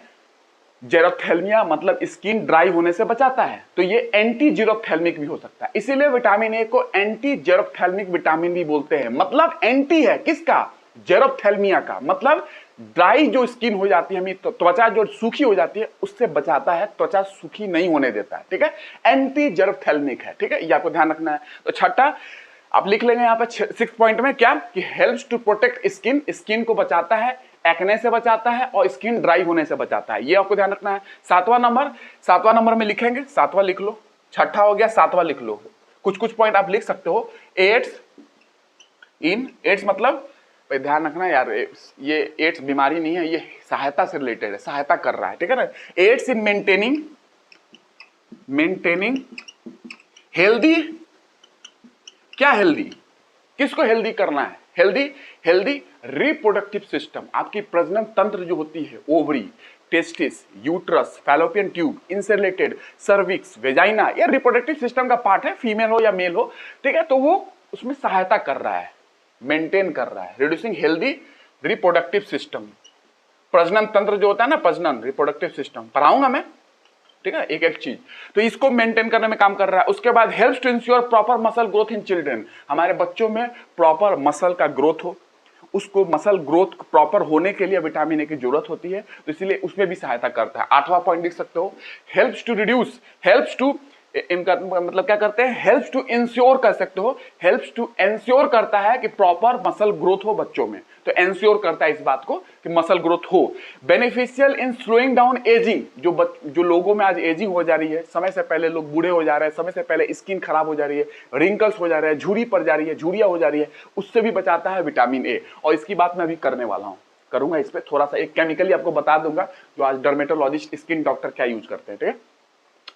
Speaker 1: जेरोप्थेल्मिया मतलब स्किन ड्राई होने से बचाता है, तो ये एंटी जेरोप्थेल्मिक भी हो सकता है, इसीलिए विटामिन ए को एंटी जेरोप्थेल्मिक विटामिन भी बोलते हैं। मतलब एंटी है किसका, जेरोप्थेल्मिया का, मतलब ड्राई जो स्किन हो जाती है, हमें त्वचा जो सूखी हो जाती है उससे बचाता है, त्वचा सूखी नहीं होने देता है, ठीक है, एंटी जेरोप्थेल्मिक है, ठीक है, ये आपको ध्यान रखना है। तो छठा आप लिख लेंगे यहाँ पे 6 पॉइंट में क्या, कि helps to protect skin, skin को बचाता है, एक्ने से बचाता है और स्किन ड्राई होने से बचाता है, ये आपको ध्यान रखना है। सातवां नंबर में लिखेंगे, सातवां लिख लो, छठा हो गया, सातवां लिख लो, कुछ पॉइंट आप लिख सकते हो। एड्स इन, एड्स मतलब ध्यान रखना यार, ये एड्स बीमारी नहीं है, ये सहायता से रिलेटेड है, सहायता कर रहा है, ठीक है ना। एड्स इन मेंटेनिंग हेल्दी, क्या हेल्दी, किसको हेल्दी करना है, हेल्दी रिप्रोडक्टिव सिस्टम, आपकी प्रजनन तंत्र जो होती है, ovary, testis, uterus, fallopian tube, इनसे रिलेटेड सर्विक्स, वेजाइना, ये रिप्रोडक्टिव सिस्टम का पार्ट है, फीमेल हो या मेल हो, ठीक है। तो वो उसमें सहायता कर रहा है, मेंटेन कर रहा है, रिड्यूसिंग हेल्दी रिप्रोडक्टिव सिस्टम। प्रजनन तंत्र जो होता है ना, प्रजनन रिप्रोडक्टिव सिस्टम पढ़ाऊंगा मैं, ठीक है, एक एक चीज। तो इसको मेंटेन करने में काम कर रहा है। उसके बाद helps to ensure proper muscle growth in children, हमारे बच्चों में प्रॉपर मसल का ग्रोथ हो, उसको मसल ग्रोथ प्रॉपर होने के लिए विटामिन ए की जरूरत होती है, तो इसलिए उसमें भी सहायता करता है। 8वां पॉइंट लिख सकते हो, helps to reduce, helps to, इनका मतलब क्या करते हैं, हेल्प्स टू इंश्योर कर सकते हो, हेल्प्स टू इंश्योर करता है कि प्रॉपर मसल ग्रोथ हो बच्चों में, तो इंश्योर करता है इस बात को कि मसल ग्रोथ हो। Beneficial in slowing down ageing, जो लोगों में आज एजिंग हो जा रही है, समय से पहले लोग बूढ़े हो जा रहे हैं, समय से पहले स्किन खराब हो जा रही है, रिंकल्स हो जा रहे हैं, झुर्री पड़ जा रही है, झुर्रियां हो जा रही है, उससे भी बचाता है विटामिन ए। और इसकी बात मैं अभी करने वाला हूं, करूंगा इस पे थोड़ा सा, एक केमिकली आपको बता दूंगा जो आज डर्मेटोलॉजिस्ट, स्किन डॉक्टर क्या यूज करते हैं, ठीक है।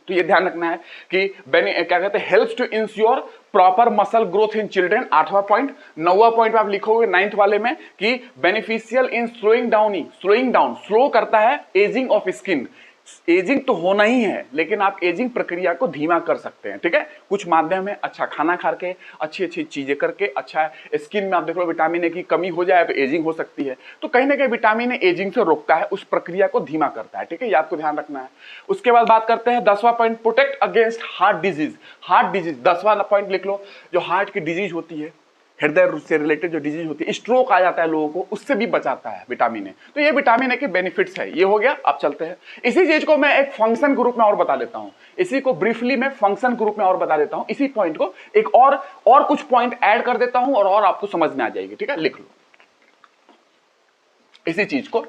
Speaker 1: तो ये ध्यान रखना है कि क्या कहते हैं, helps to ensure proper muscle growth in children, 8वां पॉइंट। 9वां पॉइंट आप लिखोगे 9th वाले में कि beneficial in slowing down, slow करता है एजिंग ऑफ स्किन। एजिंग तो होना ही है, लेकिन आप एजिंग प्रक्रिया को धीमा कर सकते हैं, ठीक है, कुछ माध्यम है, अच्छा खाना खा के, अच्छी अच्छी चीजें करके, अच्छा स्किन में आप देख लो विटामिन ए की कमी हो जाए तो एजिंग हो सकती है, तो कहीं ना कहीं विटामिन ए एजिंग से रोकता है, उस प्रक्रिया को धीमा करता है, ठीक है, ये आपको ध्यान रखना है। उसके बाद बात करते हैं 10वां point, protect against heart disease. 10वां पॉइंट लिख लो, जो हार्ट की डिजीज होती है, हृदय से रिलेटेड जो डिजीज होती है, स्ट्रोक आ जाता है लोगों को, उससे भी बचाता है विटामिन ए। तो ये विटामिन ए के बेनिफिट्स है, ये हो गया। अब चलते हैं, इसी चीज को मैं एक फंक्शन ग्रुप में और बता देता हूं, इसी को ब्रीफली मैं फंक्शन ग्रुप में और बता देता हूं, इसी पॉइंट को एक और कुछ पॉइंट ऐड कर देता हूं और आपको समझ में आ जाएगी, ठीक है, लिख लो। इसी चीज को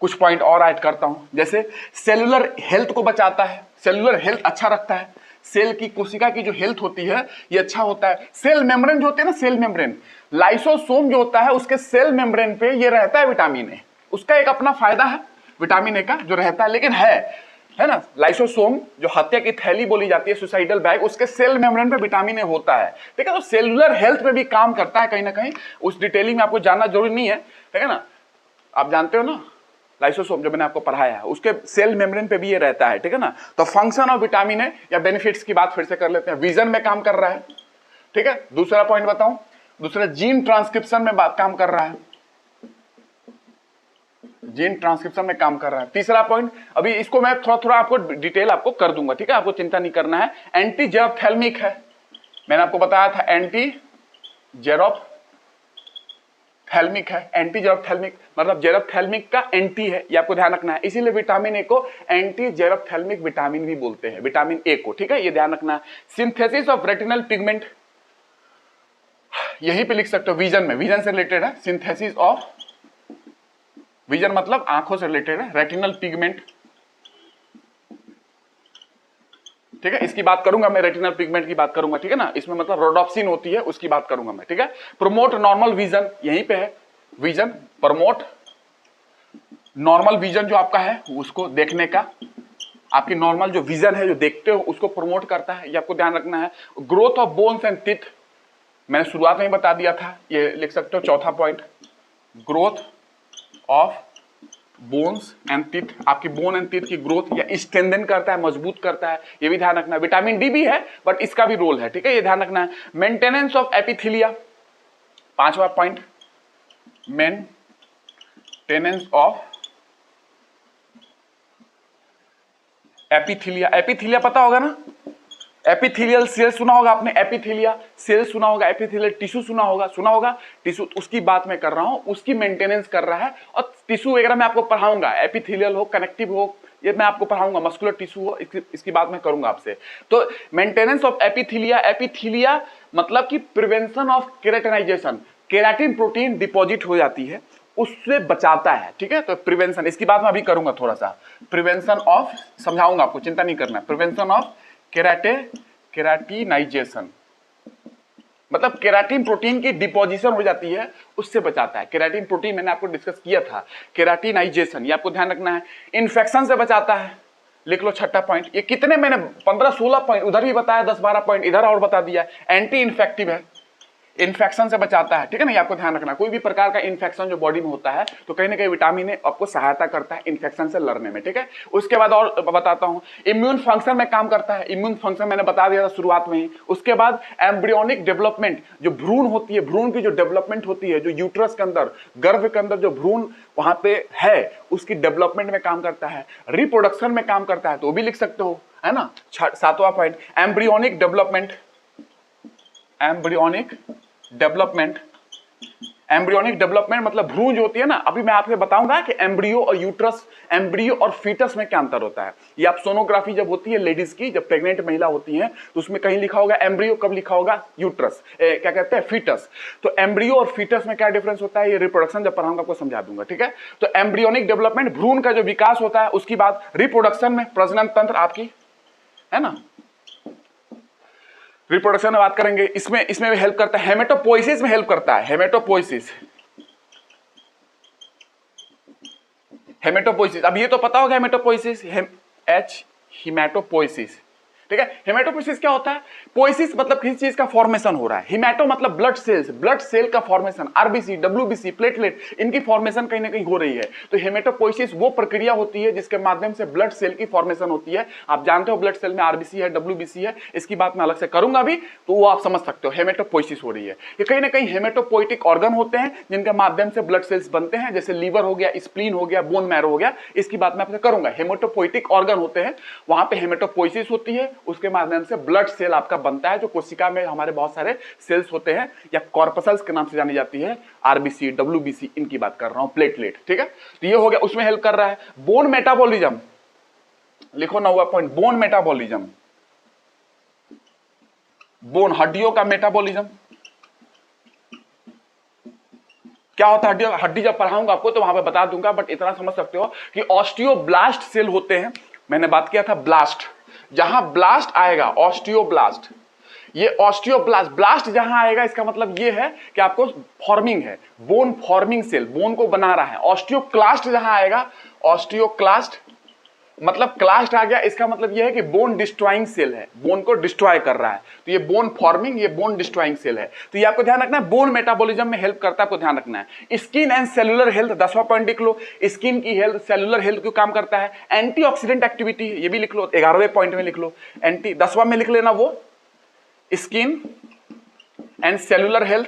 Speaker 1: कुछ पॉइंट और ऐड करता हूं, जैसे सेलुलर हेल्थ को बचाता है, सेलुलर हेल्थ अच्छा रखता है, सेल की कोशिका की जो हेल्थ होती है ये अच्छा होता है। सेल मेम्ब्रेन जो होते हैं ना, सेल मेम्ब्रेन, लाइसोसोम जो होता है उसके सेल मेम्ब्रेन पे ये रहता है विटामिन ए, उसका एक अपना फायदा है विटामिन ए का जो रहता है, लेकिन है ना, लाइसोसोम जो हत्या की थैली बोली जाती है, सुसाइडल बैग, उसके सेल मेम्ब्रेन पे विटामिन ए होता है, ठीक है। तो सेलुलर हेल्थ में भी काम करता है कहीं ना कहीं, उस डिटेलिंग में आपको जानना जरूरी नहीं है, ठीक है ना, आप जानते हो ना लाइसोसोम जो मैंने आपको पढ़ाया है, उसके सेल मेम्ब्रेन पे भी ये रहता है, ठीक है ना। तो फंक्शन ऑफ विटामिन ए या बेनिफिट्स की बात फिर से कर लेते हैं, विजन में काम कर रहा है, ठीक है। दूसरा पॉइंट बताऊं, दूसरा जीन ट्रांसक्रिप्शन में काम कर रहा है, जीन ट्रांसक्रिप्शन में काम कर रहा है। तीसरा पॉइंट, अभी इसको मैं थोड़ा आपको डिटेल आपको कर दूंगा, ठीक है, आपको चिंता नहीं करना है। एंटी जेरोप्थेल्मिक है, मैंने आपको बताया था एंटी जेरोप्थेल्मिक है, एंटी जेरोप्थेल्मिक मतलब जेरोप्थेल्मिक का एंटी है, ये आपको ध्यान रखना है, इसीलिए विटामिन ए को एंटी जेरोप्थेल्मिक विटामिन भी बोलते हैं, विटामिन ए को, ठीक है, ये ध्यान रखना है। सिंथेसिस ऑफ रेटिनल पिगमेंट, यहीं पे लिख सकते हो, विजन में, विजन से रिलेटेड है, सिंथेसिस ऑफ, विजन मतलब आंखों से रिलेटेड है, रेटिनल पिगमेंट, ठीक है, इसकी बात करूंगा मैं, रेटिनल पिगमेंट की बात करूंगा, ठीक है ना, इसमें मतलब रोडोप्सिन होती है, उसकी बात करूंगा मैं, ठीक है। प्रोमोट नॉर्मल विजन, यहीं पे है विजन, प्रमोट नॉर्मल विजन जो आपका है उसको देखने का, आपकी नॉर्मल जो विजन है जो देखते हो उसको प्रमोट करता है, ये आपको ध्यान रखना है। Growth of bones and teeth, मैंने शुरुआत में ही बता दिया था, ये लिख सकते हो चौथा point, growth of bones and teeth, आपकी बोन एंड टीथ की ग्रोथ या स्ट्रेंथन करता है, मजबूत करता है, ये भी ध्यान रखना है। विटामिन डी भी है बट इसका भी रोल है, ठीक है, ये ध्यान रखना है। मेंटेनेंस ऑफ एपिथेलिया, 5वां point, maintenance of epithelia, epithelia पता होगा ना, एपिथेलियल सेल सुना होगा आपने, एपिथेलिया सेल सुना होगा, एपिथेलियल टिश्यू सुना होगा, टिश्यू, उसकी बात मैं कर रहा हूं, उसकी मेंटेनेंस कर रहा है, और टिश्यू वगैरह मैं आपको पढ़ाऊंगा, एपिथेलियल हो, कनेक्टिव हो, ये मैं आपको पढ़ाऊंगा, मस्कुलर टिश्यू हो, इसकी बात मैं करूंगा आपसे। तो मेंटेनेंस ऑफ एपिथेलिया, एपिथेलिया मतलब कि prevention of keratinisation, keratin protein deposit हो जाती है, उससे बचाता है, ठीक है। तो प्रिवेंशन, इसकी बात मैं अभी करूंगा, थोड़ा सा प्रिवेंशन ऑफ समझाऊंगा आपको, चिंता नहीं करना, प्रिवेंशन ऑफ केराटिनाइजेशन मतलब केराटिन प्रोटीन की डिपोजिशन हो जाती है, उससे बचाता है। केराटिन प्रोटीन मैंने आपको डिस्कस किया था, केराटिनाइजेशन, ये आपको ध्यान रखना है। इन्फेक्शन से बचाता है, लिख लो 6ठा पॉइंट। ये कितने मैंने 15-16 पॉइंट उधर भी बताया, 10-12 पॉइंट इधर और बता दिया। एंटी इन्फेक्टिव है, इन्फेक्शन से बचाता है, ठीक है ना, ये आपको ध्यान रखना। कोई भी प्रकार का इन्फेक्शन जो बॉडी में होता है तो कहीं ना कहीं विटामिन ए आपको सहायता करता है इन्फेक्शन से लड़ने में, ठीक है। उसके बाद और बताता हूं, इम्यून फंक्शन में काम करता है। इम्यून फंक्शन मैंने बता दिया था शुरुआत में ही। उसके बाद एम्ब्रियोनिक डेवलपमेंट, जो भ्रूण होती है, भ्रूण की जो डेवलपमेंट होती है, जो यूट्रस के अंदर, गर्भ के अंदर जो भ्रूण वहां पे है, उसकी डेवलपमेंट में काम करता है। रिप्रोडक्शन में काम करता है, तो वो भी लिख सकते हो, है ना। 7वां point, embryonic development. Embryonic development, embryonic development मतलब भ्रूण जो होती है ना, अभी मैं आपको बताऊंगा कि एम्ब्रियो और यूट्रस, एम्ब्रियो और फीटस में क्या अंतर होता है। ये आप सोनोग्राफी जब होती है लेडीज की, जब प्रेग्नेंट महिला होती है तो उसमें कहीं लिखा होगा एम्ब्रियो, कब लिखा होगा यूट्रस, क्या कहते हैं, फीटस। तो एम्ब्रियो और फीटस में क्या डिफरेंस होता है, ये रिप्रोडक्शन जब पढ़ाऊंगा आपको समझा दूंगा, ठीक है। तो एम्ब्रियोनिक डेवलपमेंट भ्रूण का जो विकास होता है, उसकी बात। रिप्रोडक्शन में प्रजनन तंत्र आपकी, है ना, रिप्रोडक्शन में बात करेंगे। इसमें भी हेल्प करता है, हेमेटोपोइसिस में हेल्प करता है। हेमेटोपोइसिस, हेमेटोपोइसिस, अब ये तो पता होगा हेमेटोपोइसिस, हिमेटोपोइसिस, ठीक है। हेमेटोपोइसिस क्या होता है, पोइसिस मतलब किसी चीज का फॉर्मेशन हो रहा है, हिमेटो मतलब ब्लड सेल्स, ब्लड सेल का फॉर्मेशन, आरबीसी, डब्ल्यूबीसी, प्लेटलेट, इनकी फॉर्मेशन कहीं ना कहीं हो रही है। तो हेमेटोपोइसिस वो प्रक्रिया होती है जिसके माध्यम से ब्लड सेल की फॉर्मेशन होती है। आप जानते हो ब्लड सेल में आरबीसी है, डब्ल्यूबीसी है, इसकी बात मैं अलग से करूंगा भी, तो वो आप समझ सकते हो हेमेटोपोइसिस हो रही है। ये कहीं ना कहीं हेमेटोपोइटिक ऑर्गन होते हैं जिनके माध्यम से ब्लड सेल्स बनते हैं, जैसे लीवर हो गया, स्प्लीन हो गया, बोन मैरो हो गया, इसकी बात मैं आपसे करूंगा। हेमेटोपोइटिक ऑर्गन होते हैं, वहां पे हेमेटोपोइसिस होती है, उसके माध्यम से ब्लड सेल आपका बनता है, जो कोशिका में हमारे बहुत सारे सेल्स होते हैं, या कॉर्पसल्स के नाम से जानी जाती है, आरबीसी, डब्ल्यूबीसी, इनकी बात कर रहा हूं, प्लेटलेट, ठीक है। तो ये हो गया, उसमें हेल्प कर रहा है। बोन मेटाबॉलिज्म, लिखो 9वां पॉइंट, बोन मेटाबॉलिज्म, बोन हड्डियों का मेटाबॉलिज्म क्या होता है। हड्डी जब पढ़ाऊंगा आपको तो वहां पे बता दूंगा, बट इतना समझ सकते हो कि ऑस्टियोब्लास्ट सेल होते हैं। मैंने बात किया था ब्लास्ट, जहां ब्लास्ट आएगा, ऑस्टियोब्लास्ट, ये ऑस्टियोब्लास्ट, ब्लास्ट जहां आएगा इसका मतलब ये है कि आपको फॉर्मिंग है, बोन फॉर्मिंग सेल, बोन को बना रहा है। ऑस्टियोक्लास्ट जहां आएगा, ऑस्टियोक्लास्ट मतलब क्लास्ट आ गया, इसका मतलब यह है कि बोन डिस्ट्रॉइंग सेल है, बोन को डिस्ट्रॉय कर रहा है। तो ये बोन फॉर्मिंग, ये बोन डिस्ट्रॉइंग सेल है। तो ये आपको ध्यान रखना है, बोन मेटाबॉलिज्म में हेल्प करता है, आपको ध्यान रखना है। स्किन एंड सेलुलर हेल्थ, 10वां पॉइंट लिख लो, स्किन की हेल्थ, सेलुलर हेल्थ क्यों काम करता है। एंटीऑक्सीडेंट एक्टिविटी, ये भी लिख लो, 11वें पॉइंट में लिख लो, 10वां में लिख लेना वो, स्किन एंड सेलुलर हेल्थ,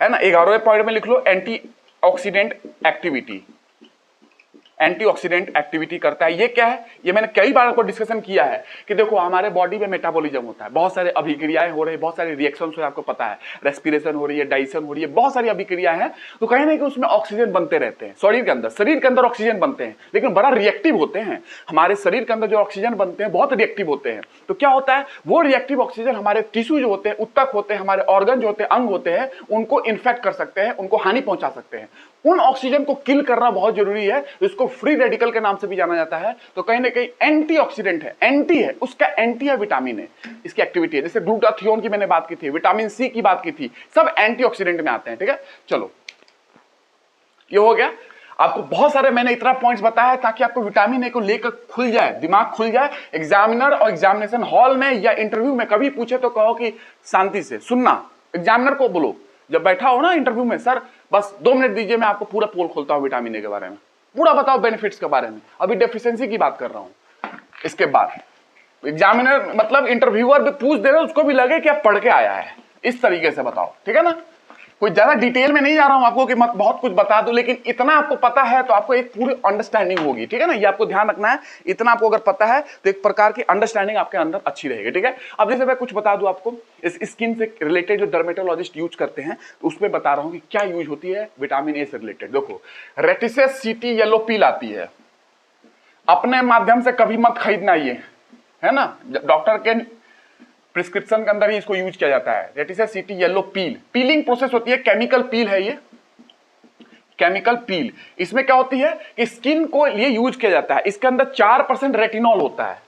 Speaker 1: है ना। 11वें पॉइंट में लिख लो एंटीऑक्सीडेंट एक्टिविटी, एंटीऑक्सीडेंट एक्टिविटी करता है। ये क्या है, ये मैंने कई बार आपको डिस्कशन किया है कि देखो हमारे बॉडी में मेटाबॉलिज्म होता है, बहुत सारे अभिक्रियाएं हो रही है, बहुत सारे रिएक्शंस हो रहे हैं, आपको पता है, रेस्पिरेशन हो रही है, डाइजेशन हो रही है, बहुत सारी अभिक्रियाएं हैं। तो कहीं ना कहीं उसमें ऑक्सीजन बनते रहते हैं शरीर के अंदर ऑक्सीजन बनते हैं, लेकिन बड़ा रिएक्टिव होते हैं। हमारे शरीर के अंदर जो ऑक्सीजन बनते हैं बहुत रिएक्टिव होते हैं। तो क्या होता है, वो रिएक्टिव ऑक्सीजन हमारे टिश्यू जो होते हैं, उत्तक होते हैं, हमारे ऑर्गन जो होते हैं, अंग होते हैं, उनको इन्फेक्ट कर सकते हैं, उनको हानि पहुंचा सकते हैं। उन ऑक्सीजन को किल करना बहुत जरूरी है, इसको फ्री रेडिकल के नाम से भी जाना जाता है। तो कहीं ना कहीं एंटीऑक्सीडेंट है, एंटी है, उसका एंटी है विटामिन है, इसकी एक्टिविटी है। जैसे ग्लूटाथियोन की मैंने बात की थी, विटामिन सी की बात की थी, सब एंटीऑक्सीडेंट में आते हैं, ठीक है। चलो ये हो गया। आपको बहुत सारे मैंने इतना पॉइंट्स बताया ताकि आपको विटामिन ए को लेकर खुल जाए, दिमाग खुल जाए। एग्जामिनर और एग्जामिनेशन हॉल में या इंटरव्यू में कभी पूछे तो कहो कि शांति से सुनना, एग्जामिनर को बोलो जब बैठा हो ना इंटरव्यू में, सर बस 2 मिनट दीजिए, मैं आपको पूरा पोल खोलता हूं विटामिन ए के बारे में, पूरा बताओ बेनिफिट्स के बारे में। अभी डेफिशिएंसी की बात कर रहा हूं। इसके बाद एग्जामिनर मतलब इंटरव्यूअर भी पूछ दे रहा है, उसको भी लगे कि आप पढ़ के आया है, इस तरीके से बताओ, ठीक है ना। कोई ज्यादा डिटेल में नहीं जा रहा हूं आपको कि मत बहुत कुछ बता दो, लेकिन इतना आपको पता है तो आपको एक पूरी अंडरस्टैंडिंग होगी, ठीक है ना। ये आपको ध्यान रखना है, इतना आपको अगर पता है तो एक प्रकार की अंडरस्टैंडिंग आपके अंदर अच्छी रहेगी, ठीक है। अब जैसे मैं कुछ बता दूं आपको, इस स्किन से रिलेटेड जो डर्मेटोलॉजिस्ट यूज करते हैं, तो उसमें बता रहा हूं कि क्या यूज होती है विटामिन ए से रिलेटेड। देखो रेटिसेस सीटी येलो पील आती है, अपने माध्यम से कभी मत खरीदना, ये है ना, डॉक्टर के प्रिस्क्रिप्शन के अंदर ही इसको यूज किया जाता है। रेटिसेस सीटी येलो पील, पीलिंग प्रोसेस होती है, केमिकल पील है ये, केमिकल पील। इसमें क्या होती है कि स्किन को ये यूज किया जाता है, इसके अंदर 4% रेटिनॉल होता है।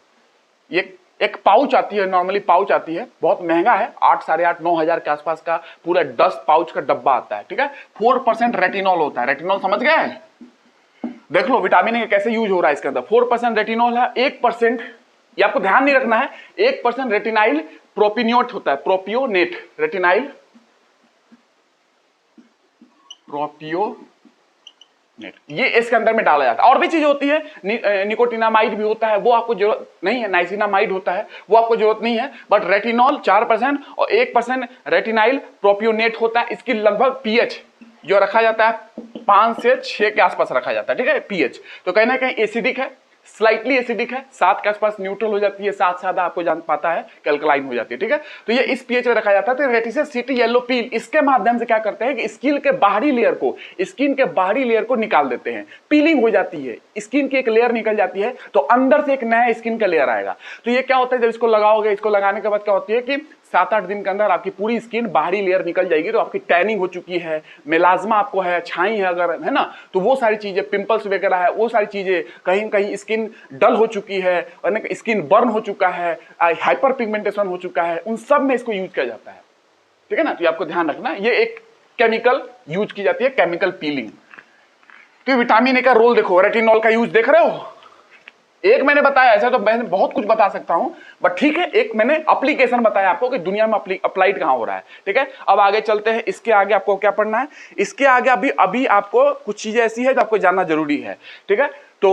Speaker 1: ये एक पाउच आती है, नॉर्मली पाउच आती है, बहुत महंगा है, 8, 8.5, 9 हजार के आसपास का पूरा 10 पाउच का डब्बा आता है, ठीक है। 4% रेटिनॉल होता है, रेटिनॉल समझ गए, देख लो विटामिन ए कैसे यूज हो रहा है इसके अंदर। 4% रेटिनॉल है, 1%, ये आपको ध्यान नहीं रखना है, 1% रेटिनाइल, प्रोपियोनेट होता है, प्रोपियोनेट, रेटिनाइल प्रोपियोनेट, ये इसके अंदर में डाला जाता है। और भी चीज होती है, निकोटिनामाइड भी होता है, वो आपको जरूरत नहीं है, नाइसिनामाइड होता है, वो आपको जरूरत नहीं है, बट रेटिनॉल 4% और 1% रेटिनाइल प्रोपियोनेट होता है। इसकी लगभग पीएच जो रखा जाता है 5 से 6 के आसपास रखा जाता है, ठीक है, पीएच। तो कहीं ना कहीं एसिडिक है, स्लाइटली एसिडिक है, 7 के आसपास न्यूट्रल हो जाती है, 7 से ज्यादा आपको जान पाता है कैल्कलाइन हो जाती है, ठीक है। तो ये इस पीएच में रखा जाता है। तो रेटिसेस सिटी येलो पील, इसके माध्यम से क्या करते हैं कि स्किन के बाहरी लेयर को निकाल देते हैं, पीलिंग हो जाती है, स्किन की एक लेयर निकल जाती है, तो अंदर से एक नया स्किन का लेयर आएगा। तो ये क्या होता है, जब इसको लगाओगे, इसको लगाने के बाद क्या होती है कि 7-8 दिन के अंदर आपकी पूरी स्किन बाहरी लेयर निकल जाएगी। तो आपकी टैनिंग हो चुकी है, मेलाज्मा आपको है, छाई है अगर, है ना, तो वो सारी चीजें, पिंपल्स वगैरह है, वो सारी चीजें, कहीं कहीं स्किन डल हो चुकी है, स्किन बर्न हो चुका है, हाइपर पिगमेंटेशन हो चुका है, उन सब में इसको यूज किया जाता है, ठीक है ना। तो आपको ध्यान रखना, ये एक केमिकल यूज की जाती है, केमिकल पीलिंग। तो विटामिन ए का रोल देखो, रेटिनॉल का यूज देख रहे हो, एक मैंने बताया, ऐसा तो मैं बहुत कुछ बता सकता हूं, बट ठीक है, एक मैंने एप्लीकेशन बताया आपको कि दुनिया में अप्लाइड कहां हो रहा है, ठीक है। अब आगे चलते हैं, इसके आगे आपको क्या पढ़ना है, इसके आगे अभी आपको कुछ चीजें ऐसी है जो आपको जानना जरूरी है, ठीक है। तो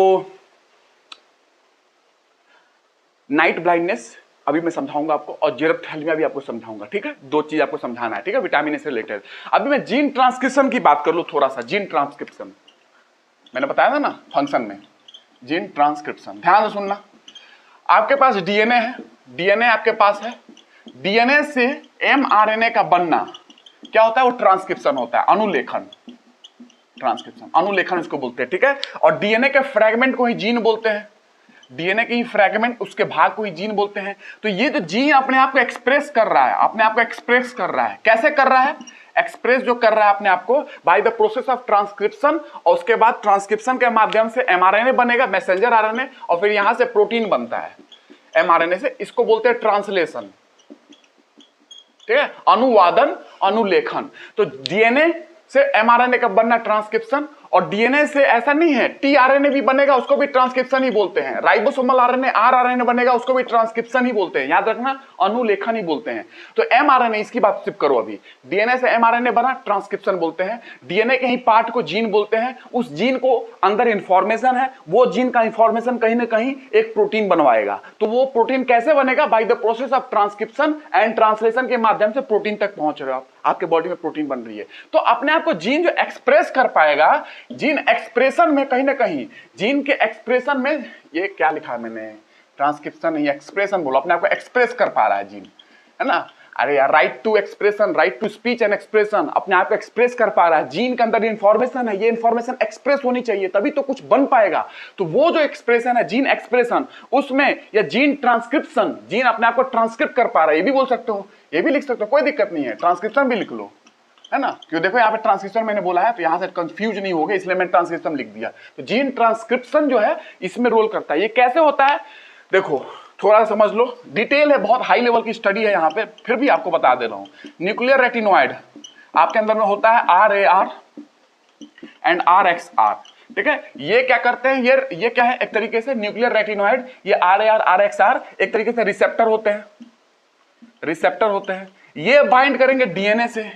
Speaker 1: नाइट ब्लाइंडनेस अभी मैं समझाऊंगा आपको, और जेरोप्थेल्मिया भी आपको समझाऊंगा, ठीक है। 2 चीज आपको समझाना है, ठीक है, विटामिन ए से रिलेटेड। अभी मैं जीन ट्रांसक्रिप्शन की बात कर लूं थोड़ा सा। जीन ट्रांसक्रिप्शन मैंने बताया था ना फंक्शन में, जीन ट्रांसक्रिप्शन, ध्यान से सुनना। आपके पास डीएनए है, डीएनए आपके पास है, डीएनए से एमआरएनए का बनना क्या होता है, वो ट्रांसक्रिप्शन होता है, अनुलेखन, ट्रांसक्रिप्शन, अनुलेखन इसको बोलते हैं, ठीक है। और डीएनए के फ्रैगमेंट को ही जीन बोलते हैं, डीएनए के ही फ्रैगमेंट, उसके भाग को ही जीन बोलते हैं। तो ये जो जीन अपने आप को एक्सप्रेस कर रहा है, अपने आप को एक्सप्रेस कर रहा है, कैसे कर रहा है, एक्सप्रेस जो कर रहा है अपने आप को by the process of transcription, और उसके बाद ट्रांसक्रिप्शन के माध्यम से एमआरएनए बनेगा, मैसेंजर आरएनए, और फिर यहां से प्रोटीन बनता है एमआरएनए से, इसको बोलते हैं ट्रांसलेशन, ठीक है, अनुवादन, अनुलेखन। तो डीएनए से एमआरएनए का बनना ट्रांसक्रिप्शन, और डीएनए से ऐसा नहीं है, टीआरएनए भी बनेगा, उसको भी ट्रांसक्रिप्शन ही बोलते हैं, राइबोसोमल आरएनए, आरआरएनए बनेगा, उसको भी ट्रांसक्रिप्शन ही बोलते हैं, याद रखना, अनुलेखन ही बोलते हैं। तो एमआरएनए, इसकी बात सिर्फ करो अभी, डीएनए से एमआरएनए बना, ट्रांसक्रिप्शन बोलते हैं। डीएनए के ही पार्ट को जीन बोलते हैं, उस जीन को अंदर इंफॉर्मेशन है, वो जीन का इंफॉर्मेशन कहीं ना कहीं एक प्रोटीन बनवाएगा। तो वो प्रोटीन कैसे बनेगा, by the process of transcription and translation के माध्यम से प्रोटीन तक पहुंच रहे हो आप, आपके बॉडी में प्रोटीन बन रही है। तो अपने आप को जीन जो एक्सप्रेस कर पाएगा, जीन एक्सप्रेशन में कहीं ना कहीं, जीन के एक्सप्रेशन में, ये क्या लिखा है मैंने, ट्रांसक्रिप्शन नहीं, एक्सप्रेशन बोलो, अपने आप को एक्सप्रेस कर पा रहा है जीन, है ना। अरे यार, right to expression, right to speech and expression, अपने आप को एक्सप्रेस कर पा रहा है। जीन के अंदर इंफॉर्मेशन है, ये इंफॉर्मेशन एक्सप्रेस होनी चाहिए, तभी तो कुछ बन पाएगा। तो वो जो एक्सप्रेशन है, जीन एक्सप्रेशन, उसमें, या जीन ट्रांसक्रिप्शन, जीन अपने आप को ट्रांसक्रिप्ट कर पा रहा है, ये भी बोल सकते हो, ये भी लिख सकते हो, कोई दिक्कत नहीं है, ट्रांसक्रिप्शन भी लिख लो, है ना। क्यों, देखो यहाँ पे ट्रांसक्रिप्शन मैंने बोला है, तो यहां से कंफ्यूज नहीं हो गए, इसलिए मैंने ट्रांसक्रिप्शन लिख दिया। तो जीन ट्रांसक्रिप्शन जो है इसमें रोल करता है। ये कैसे होता है, देखो थोड़ा समझ लो, डिटेल है, बहुत हाई लेवल की स्टडी है यहाँ पे, फिर भी आपको बता दे रहा हूं। न्यूक्लियर रेटिनॉइड आपके अंदर में होता है RAR एंड RXR, ठीक है। ये क्या करते हैं, ये क्या है, एक तरीके से न्यूक्लियर रेटिनॉइड, ये RAR RXR एक तरीके से रिसेप्टर होते हैं, रिसेप्टर होते हैं। ये बाइंड करेंगे डीएनए से,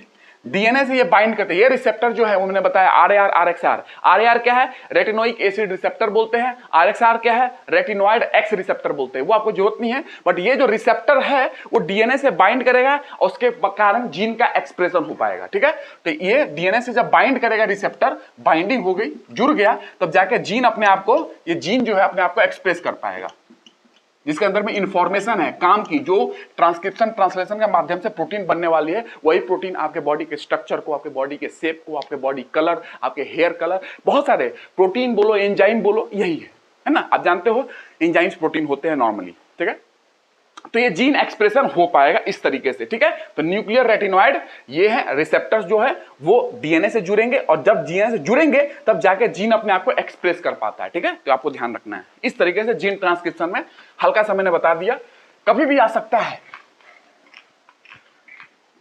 Speaker 1: डीएनए से ये बाइंड करते हैं। ये रिसेप्टर जो है वो मैंने बताया, RAR RXR। RAR क्या है, रेटिनोइक एसिड रिसेप्टर बोलते हैं, RXR क्या है, रेटिनॉइड एक्स रिसेप्टर बोलते हैं। वो आपको जरूरत नहीं है, बट ये जो रिसेप्टर है वो डीएनए से बाइंड करेगा और उसके कारण जीन का एक्सप्रेशन हो पाएगा, ठीक है। तो ये डीएनए से जब बाइंड करेगा, रिसेप्टर बाइंडिंग हो गई, जुड़ गया, तब जाके जीन अपने आप को, ये जीन जो है अपने आप को एक्सप्रेस कर पाएगा, जिसके अंदर में इंफॉर्मेशन है काम की, जो ट्रांसक्रिप्शन ट्रांसलेशन के माध्यम से प्रोटीन बनने वाली है। वही प्रोटीन आपके बॉडी के स्ट्रक्चर को, आपके बॉडी के शेप को, आपके बॉडी कलर, आपके हेयर कलर, बहुत सारे प्रोटीन बोलो, एंजाइम बोलो, यही है ना। आप जानते हो एंजाइम्स प्रोटीन होते हैं नॉर्मली, ठीक है। तो ये जीन एक्सप्रेशन हो पाएगा इस तरीके से, ठीक है। तो न्यूक्लियर रेटिनॉइड ये है, रिसेप्टर्स जो है वो डीएनए से जुड़ेंगे, और जब डीएनए से जुड़ेंगे तब जाके जीन अपने आप को एक्सप्रेस कर पाता है, ठीक है। तो आपको ध्यान रखना है इस तरीके से। जीन ट्रांसक्रिप्शन में हल्का सा मैंने बता दिया, कभी भी आ सकता है,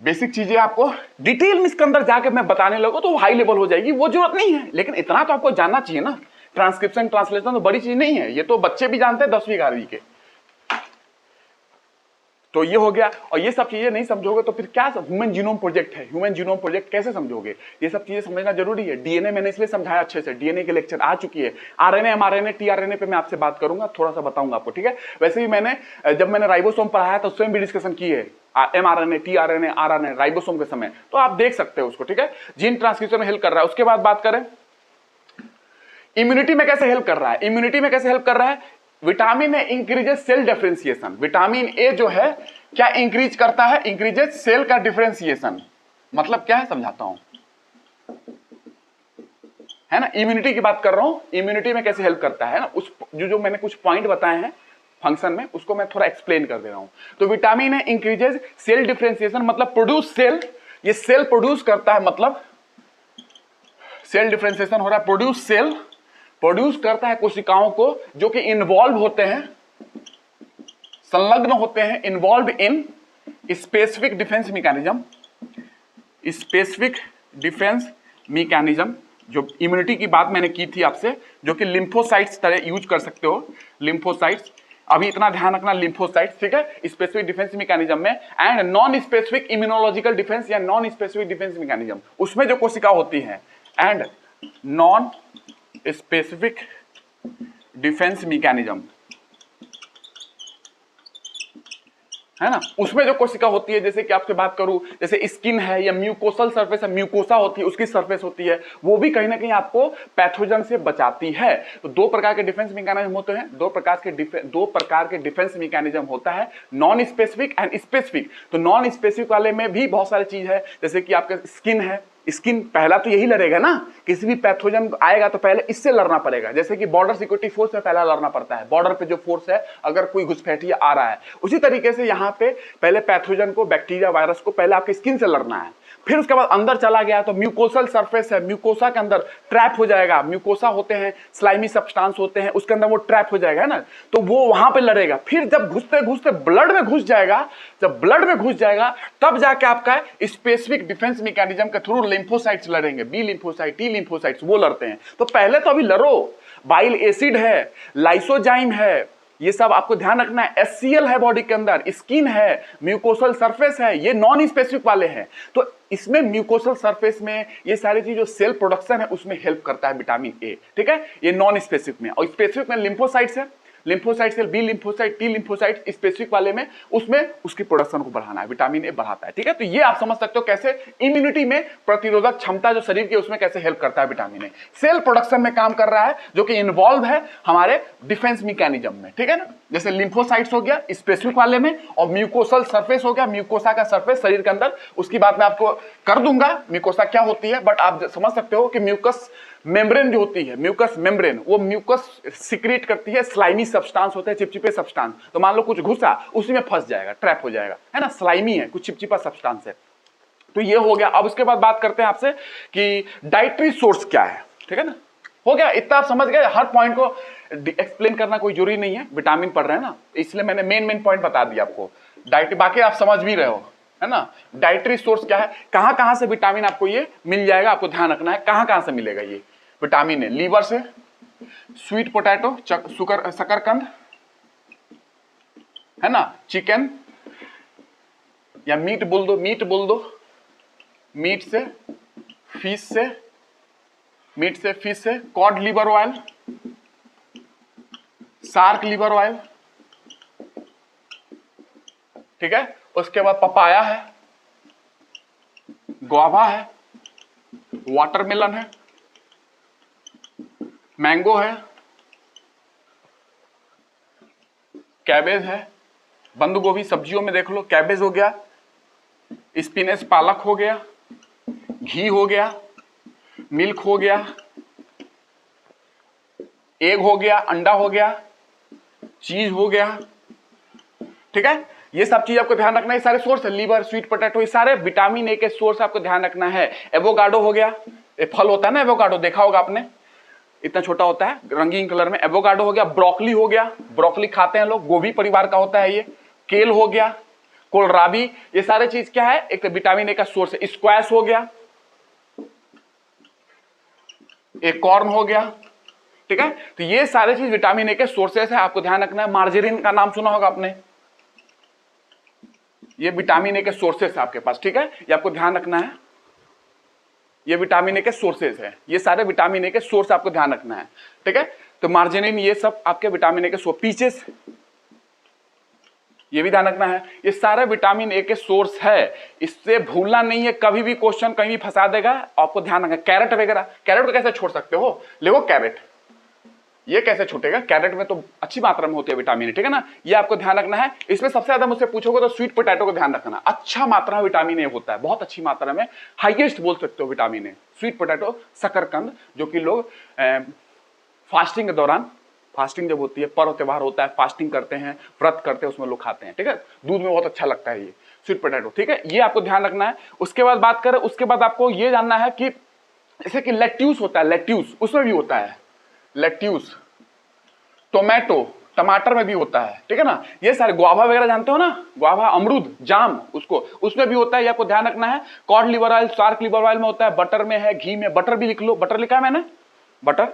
Speaker 1: बेसिक चीजें आपको डिटेल में इसके अंदर जाके मैं बताने लगूं तो हाई लेवल हो जाएगी, वो जरूरत नहीं है, लेकिन इतना तो आपको जानना चाहिए ना। ट्रांसक्रिप्शन ट्रांसलेशन तो बड़ी चीज नहीं है, ये तो बच्चे भी जानते हैं 10वीं 11वीं के। तो ये हो गया। और ये सब चीजें नहीं समझोगे तो फिर क्या ह्यूमन जीनोम प्रोजेक्ट है, ह्यूमन जीनोम प्रोजेक्ट कैसे समझोगे, ये सब चीजें समझना जरूरी है। डीएनए मैंने इसलिए समझाया अच्छे से, डीएनए के लेक्चर आ चुकी है। आरएनए, एमआरएनए, टीआरएनए पे मैं आपसे बात करूंगा, थोड़ा सा बताऊंगा आपको, ठीक है। वैसे भी मैंने जब मैंने राइबोसोम पढ़ाया तो उसमें भी डिस्कशन की है, एमआरएनए, टीआरएनए, आरएनए, राइबोसोम के समय, तो आप देख सकते हो उसको, ठीक है। जीन ट्रांसक्रिप्शन में हेल्प कर रहा है। उसके बाद बात करें इम्यूनिटी में कैसे हेल्प कर रहा है। इम्यूनिटी में कैसे हेल्प कर रहा है, vitamin A increases cell differentiation. Vitamin A जो है क्या इंक्रीज करता है, इंक्रीजेस सेल का डिफरेंशिएशन। मतलब क्या है समझाता हूं, है ना। इम्यूनिटी की बात कर रहा हूं, इम्यूनिटी में कैसे हेल्प करता है ना, उस जो मैंने कुछ पॉइंट बताए हैं फंक्शन में, उसको मैं थोड़ा एक्सप्लेन कर दे रहा हूं। तो vitamin A increases cell differentiation, मतलब प्रोड्यूस सेल, ये सेल प्रोड्यूस करता है, मतलब सेल डिफरेंशिएशन हो रहा है, प्रोड्यूस सेल प्रोड्यूस करता है कोशिकाओं को जो कि इन्वॉल्व होते हैं, संलग्न होते हैं, involve in specific defence mechanism. Specific defence mechanism, जो इम्यूनिटी की बात मैंने की थी आपसे, जो कि लिम्फोसाइट्स तरह यूज कर सकते हो, लिम्फोसाइट्स। अभी इतना ध्यान रखना, लिम्फोसाइट्स, ठीक है, स्पेसिफिक डिफेंस मैकेनिज्म में। And non specific immunological defence या नॉन स्पेसिफिक डिफेंस मैकेनिज्म, उसमें जो कोशिका होती है। And non specific defence mechanism, है ना, उसमें जो कोशिका होती है, जैसे कि आपसे बात करूं, जैसे स्किन है या म्यूकोसल सरफेस है, म्यूकोसा होती है, उसकी सरफेस होती है, वो भी कहीं ना कहीं आपको पैथोजन से बचाती है। तो दो प्रकार के डिफेंस मैकेनिज्म होते हैं, दो प्रकार के डिफेंस मैकेनिज्म होता है, नॉन स्पेसिफिक एंड स्पेसिफिक। तो नॉन स्पेसिफिक वाले में भी बहुत सारी चीज है, जैसे कि आपका स्किन है, स्किन पहला तो यही लड़ेगा ना, किसी भी पैथोजन आएगा तो पहले इससे लड़ना पड़ेगा। जैसे कि बॉर्डर सिक्योरिटी फोर्स में पहला लड़ना पड़ता है, बॉर्डर पे जो फोर्स है, अगर कोई घुसपैठिया आ रहा है, उसी तरीके से यहाँ पे पहले पैथोजन को, बैक्टीरिया, वायरस को पहले आपके स्किन से लड़ना है। फिर उसके बाद अंदर चला गया तो म्यूकोसल सरफेस है, म्यूकोसा के अंदर ट्रैप हो जाएगा। म्यूकोसा होते हैं, स्लाइमी सब्सटेंस होते हैं, उसके अंदर वो ट्रैप हो जाएगा, है ना, तो वो वहां पे लड़ेगा। फिर जब घुसते घुसते ब्लड में घुस जाएगा, जब ब्लड में घुस जाएगा तब जाके आपका स्पेसिफिक डिफेंस मैकेनिज्म के थ्रू लिम्फोसाइट्स लड़ेंगे, बी लिम्फोसाइट, टी लिम्फोसाइट्स, वो लड़ते हैं। तो पहले तो अभी लड़ो, बाइल एसिड है, लाइसोजाइम है, ये सब आपको ध्यान रखना है। एचसीएल है बॉडी के अंदर, स्किन है, म्यूकोसल सरफेस है, ये नॉन स्पेसिफिक वाले हैं। तो इसमें म्यूकोसल सरफेस में ये सारी चीज जो सेल प्रोडक्शन है उसमें हेल्प करता है विटामिन ए, ठीक है, ये नॉन स्पेसिफिक में। और स्पेसिफिक में लिम्फोसाइट्स है, lymphocyte cell, B lymphocyte, T lymphocyte, specific वाले में उसमें उसकी प्रोडक्शन को बढ़ाना है, विटामिन ए बढ़ाता है, ठीक है। तो ये आप समझ सकते हो कैसे इम्यूनिटी में प्रतिरोधक क्षमता जो शरीर की उसमें कैसे हेल्प करता है विटामिन ए। सेल प्रोडक्शन में काम कर रहा है, जो कि इन्वॉल्व है हमारे डिफेंस मैकेनिज्म में, ठीक है ना। जैसे लिम्फोसाइट्स हो गया स्पेसिफिक वाले में, और म्यूकोसल सरफेस हो गया, म्यूकोसा का सरफेस शरीर के अंदर, उसकी बात मैं आपको कर दूंगा म्यूकोसा क्या होती है, बट आप समझ सकते हो कि म्यूकस मेम्ब्रेन जो होती है, म्यूकस मेम्ब्रेन, वो म्यूकस सिक्रेट करती है, स्लाइमी सब्सटेंस होते हैं, चिपचिपे सब्सटेंस। तो मान लो कुछ घुसा, उसी में फंस जाएगा, ट्रैप हो जाएगा, है ना, स्लाइमी है, कुछ चिपचिपा सब्सटेंस है। तो ये हो गया। अब उसके बाद बात करते हैं आपसे कि डाइटरी सोर्स क्या है, ठीक है ना। हो गया, इतना आप समझ गए, हर पॉइंट को एक्सप्लेन करना कोई जरूरी नहीं है, विटामिन पढ़ रहे हैं ना, इसलिए मैंने मेन पॉइंट बता दिया आपको। डाइट बाकी आप समझ भी रहे हो, है ना। डाइटरी सोर्स क्या है, कहां कहां से विटामिन आपको ये मिल जाएगा, आपको ध्यान रखना है कहां कहां से मिलेगा ये विटामिन है। लीवर से, स्वीट पोटैटो, शकरकंद, है ना, चिकन या मीट बोल दो, मीट से, फिश से, cod liver oil, shark liver oil, ठीक है। उसके बाद पपाया है, गुआवा है, वाटरमेलन है, मैंगो है, कैबेज है, बंद गोभी सब्जियों में देख लो, कैबेज हो गया, स्पिनच पालक हो गया, घी हो गया, मिल्क हो गया, एग हो गया, अंडा हो गया, चीज हो गया, ठीक है। ये सब चीज आपको ध्यान रखना है, सारे सोर्स है, लीवर, स्वीट पोटैटो, ये सारे विटामिन ए के सोर्स आपको ध्यान रखना है। एवोकाडो हो गया, ये फल होता है ना एवोकाडो, देखा होगा आपने, इतना छोटा होता है रंगीन कलर में, एवोकाडो हो गया। ब्रोकली हो गया, ब्रोकली खाते हैं लोग, गोभी परिवार का होता है ये। केल हो गया, कोलराबी, ये सारे चीज क्या है, एक तो विटामिन ए का सोर्स है। स्क्वैश हो गया, एक कॉर्न हो गया, ठीक है। तो ये सारे चीज विटामिन ए के सोर्सेस है, आपको ध्यान रखना है। मार्जरीन का नाम सुना होगा आपने, ये विटामिन ए के सोर्सेस है आपके पास, ठीक है, ये आपको ध्यान रखना है। ये विटामिन ए के सोर्सेस है, ये सारे विटामिन ए के सोर्स आपको ध्यान रखना है, ठीक है। तो मार्जिनिन ये सब आपके विटामिन ए के सोर्स, पीचेस ये भी ध्यान रखना है, ये सारे विटामिन ए के सोर्स है, इससे भूलना नहीं है, कभी भी क्वेश्चन कहीं भी फंसा देगा, आपको ध्यान रखना। कैरेट वगैरह, कैरेट को कैसे छोड़ सकते हो, देखो कैरेट ये कैसे छूटेगा, कैरेट में तो अच्छी मात्रा में होती है विटामिन ए, ठीक है ना, ये आपको ध्यान रखना है। इसमें सबसे ज्यादा मुझसे पूछोगे तो स्वीट पोटैटो को ध्यान रखना, अच्छा मात्रा में विटामिन ए होता है, बहुत अच्छी मात्रा में, हाईएस्ट बोल सकते हो विटामिन ए। स्वीट पोटैटो, शकरकंद, जो कि लोग फास्टिंग के दौरान, फास्टिंग जब होती है, पर्व त्योहार होता है, फास्टिंग करते हैं, व्रत करते हैं, उसमें लोग खाते हैं, ठीक है, दूध में बहुत अच्छा लगता है ये स्वीट पोटैटो, ठीक है, ये आपको ध्यान रखना है। उसके बाद बात करें, उसके बाद आपको ये जानना है कि जैसे कि लेट्यूस होता है, लेट्यूस उसमें भी होता है, लेट्यूस, टोमेटो टमाटर में भी होता है, ठीक है ना, ये सारे, गुआवा वगैरह जानते हो ना, गुआवा, अमरूद, जाम, उसको उसमें भी होता है, ये आपको ध्यान रखना है। Cod liver oil, shark liver oil में होता है, बटर में है, घी में, बटर भी लिख लो, बटर लिखा है मैंने, बटर,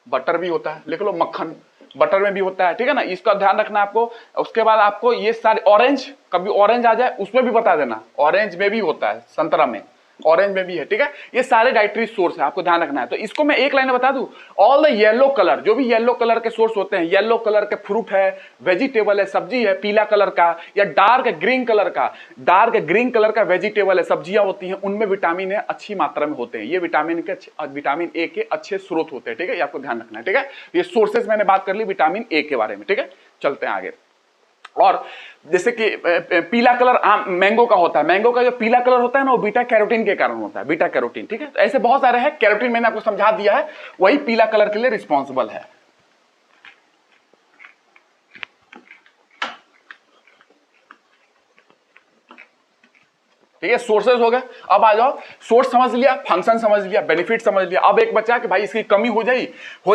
Speaker 1: बटर भी होता है, लिख लो, मक्खन बटर में भी होता है, ठीक है ना, इसका ध्यान रखना है आपको। उसके बाद आपको ये सारे, ऑरेंज, कभी ऑरेंज आ जाए उसमें भी बता देना, ऑरेंज में भी होता है, संतरा में, ऑरेंज में भी है, ठीक है, ये सारे डाइटरी सोर्स है, आपको ध्यान रखना है। तो इसको मैं एक लाइन में बता दूं, ऑल द येलो कलर, जो भी येलो कलर के सोर्स होते हैं, येलो कलर के फ्रूट है, वेजिटेबल है, सब्जी है, पीला कलर का या डार्क ग्रीन कलर का, डार्क ग्रीन कलर का वेजिटेबल है, सब्जियां होती हैं, उनमें विटामिन ए अच्छी मात्रा में होते हैं, ये विटामिन ए के अच्छे स्रोत होते हैं, ठीक है, ये आपको ध्यान रखना है, ठीक है। ये सोर्सेज मैंने बात कर ली विटामिन ए के बारे में, ठीक है, चलते हैं आगे। और जैसे कि पीला कलर आम मैंगो का होता है, मैंगो का जो पीला कलर होता है ना, वो बीटा कैरोटीन के कारण होता है, बीटा कैरोटीन, ठीक है, तो ऐसे बहुत सारे हैं, कैरोटीन मैंने आपको समझा दिया है, वही पीला कलर के लिए रिस्पॉन्सिबल है। ठीक है, सोर्सेज हो गए। अब आ जाओ, सोर्स समझ लिया, फंक्शन समझ लिया, बेनिफिट समझ लिया, अब एक बचा कि भाई इसकी कमी हो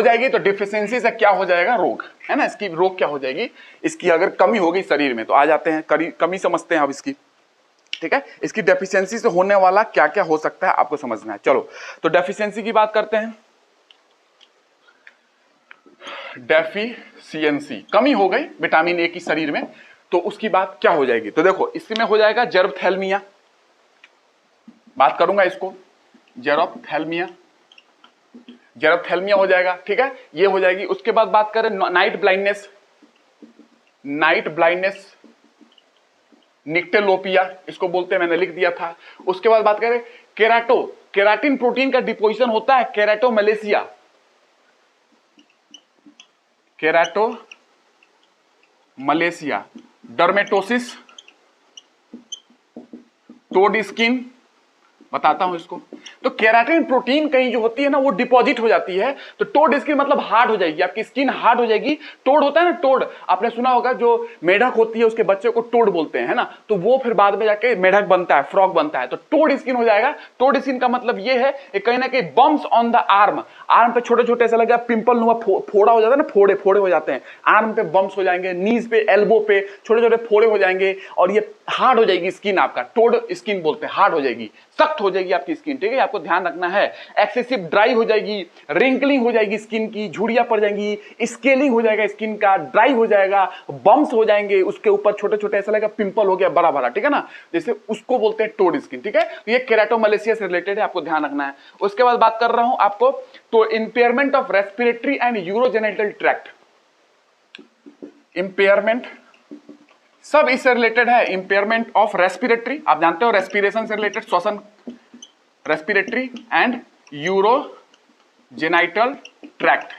Speaker 1: जाएगी तो डिफिशियंसी से क्या हो जाएगा, रोग, है ना, इसकी रोग क्या हो जाएगी, इसकी अगर कमी हो गई शरीर में, तो आ जाते हैं कमी समझते हैं अब इसकी, ठीक है, इसकी डेफिशिएंसी से होने वाला क्या क्या हो सकता है आपको समझना है। चलो तो डेफिशिएंसी की बात करते हैं। डेफिशिएंसी, कमी हो गई विटामिन ए की शरीर में, तो उसकी बात क्या हो जाएगी, तो देखो इसमें हो जाएगा जर्बथैल्मिया, बात करूंगा इसको, जेरोप्थेल्मिया, जेरोप्थेल्मिया हो जाएगा, ठीक है, ये हो जाएगी। उसके बाद बात करें नाइट ब्लाइंडनेस, नाइट ब्लाइंडनेस, निक्टेलोपिया इसको बोलते हैं, मैंने लिख दिया था। उसके बाद बात करें केराटिन प्रोटीन का डिपोजिशन होता है, केराटोमलेशिया, केराटोमलेशिया, डर्मेटोसिस, टोड स्किन, बताता हूं इसको। तो केराटिन प्रोटीन कहीं जो होती है ना, वो डिपॉजिट हो जाती है, तो टोड स्किन मतलब हार्ड हो जाएगी, आपकी स्किन हार्ड हो जाएगी। टोड होता है ना, टोड आपने सुना होगा, जो मेढक होती है उसके बच्चे को टोड बोलते हैं, है ना, तो वो फिर बाद में जाके मेढक बनता है, फ्रॉग बनता है, तो टोड स्किन हो जाएगा। टोड स्किन का मतलब ये है कि कहीं ना कहीं bumps on the arm, arm पे छोटे छोटे ऐसा लगा पिंपल नुमा फोड़ा हो जाता है ना, फोड़े फोड़े हो जाते हैं, आर्म पे बम्स हो जाएंगे, नीज पे, एल्बो पे छोटे छोटे फोड़े हो जाएंगे, और ये हार्ड हो जाएगी स्किन, आपका टोड स्किन बोलते हैं, हार्ड हो जाएगी, सख्त हो जाएगी आपकी स्किन, ठीक है, आपको ध्यान रखना है। एक्सेसिव ड्राई हो जाएगी, रिंकलिंग हो जाएगी स्किन की, झुर्रियां पड़ जाएंगी, स्केलिंग हो जाएगा स्किन का, ड्राई हो जाएगा, बम्स हो जाएंगे, उसके ऊपर छोटे छोटे ऐसा लगा पिंपल हो गया बड़ा बड़ा, ठीक है ना, जैसे उसको बोलते हैं टोड स्किन, ठीक है। तो ये केराटोमलेशिया से रिलेटेड है, आपको ध्यान रखना है। उसके बाद बात कर रहा हूं आपको, तो impairment of respiratory and urogenital tract, impairment सब इससे रिलेटेड है। इंपेयरमेंट ऑफ रेस्पिरेटरी, आप जानते हो रेस्पिरेशन से रिलेटेड, श्वसन, रेस्पिरेटरी एंड यूरोजेनाइटल ट्रैक्ट,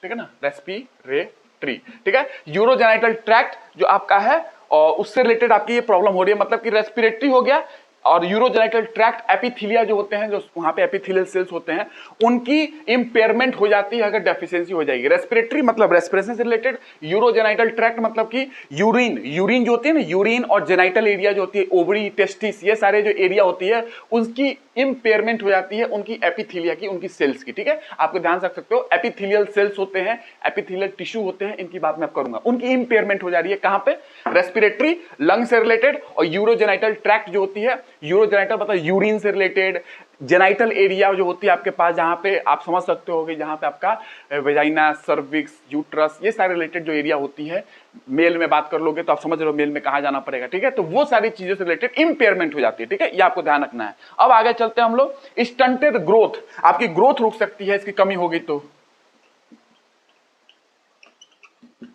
Speaker 1: ठीक है ना, रेस्पिरेटरी, ठीक है, यूरोजेनाइटल ट्रैक्ट जो आपका है, और उससे रिलेटेड आपकी ये प्रॉब्लम हो रही है, मतलब कि रेस्पिरेटरी हो गया और यूरोजेनाइटल ट्रैक्ट, एपिथीलिया जो होते हैं, जो वहां पे एपिथेलियल सेल्स होते हैं, उनकी इंपेयरमेंट हो जाती है अगर डेफिशिएंसी हो जाएगी। रेस्पिरेटरी मतलब रेस्पिरेशन से रिलेटेड, यूरोजेनाइटल ट्रैक्ट मतलब कि यूरिन जो होती है ना, यूरिन और जेनाइटल एरिया जो होती है, ओवरी, टेस्टिस, ये सारे जो एरिया होती है, उसकी इंपेयरमेंट हो जाती है उनकी एपिथीलिया की, उनकी सेल्स की, ठीक है, आपको ध्यान रख सकते हो। एपिथेलियल सेल्स होते हैं, एपिथेलियल टिश्यू होते हैं, इनकी बात मैं करूंगा, उनकी इंपेयरमेंट हो जा रही है कहां पे, रेस्पिरेटरी, लंग से रिलेटेड, और यूरोजेनाइटल ट्रैक्ट जो होती है यूरोजेनाइटल मतलब यूरिन से रिलेटेड, जेनाइटल एरिया जो होती है आपके पास, जहां पे आप समझ सकते हो कि जहां पे आपका वेजाइना, सर्विक्स, यूट्रस, ये सारे रिलेटेड जो एरिया होती है, मेल में बात कर लोगे तो आप समझ रहे हो मेल में कहाँ जाना पड़ेगा, ठीक है। तो वो सारी चीजों से रिलेटेड इंपेयरमेंट हो जाती है, ठीक है, ये आपको ध्यान रखना है। अब आगे चलते हैं हम लोग। स्टंटेड ग्रोथ, आपकी ग्रोथ रुक सकती है इसकी कमी होगी तो,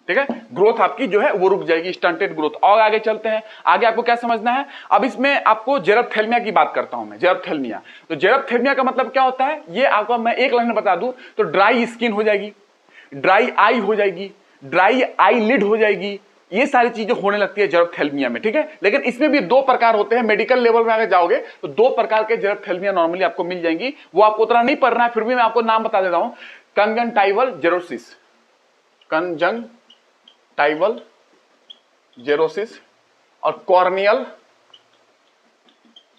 Speaker 1: ठीक है, ग्रोथ आपकी जो है वो रुक जाएगी, स्टंटेड ग्रोथ। और आगे चलते हैं, आगे आपको क्या समझना है। अब इसमें आपको जेरप्थेल्मिया की बात करता हूं मैं, जेरप्थेल्मिया। तो जेरप्थेल्मिया का मतलब क्या होता है, ये आपको मैं एक लाइन में बता दूं तो ड्राई स्किन हो जाएगी, ड्राई आई हो जाएगी, ड्राई आई लिड हो जाएगी, ये सारी चीजें होने लगती है जेरप्थेल्मिया में, ठीक है। लेकिन इसमें भी दो प्रकार होते हैं, मेडिकल लेवल में अगर जाओगे तो दो प्रकार के जेरप्थेल्मिया नॉर्मली आपको मिल जाएंगी, वो आपको उतना नहीं पढ़ना है, फिर भी मैं आपको नाम बता देता हूं। कंजंक्टिवल जेरोसिस, कंजंक्टिवल जेरोसिस और कॉर्नियल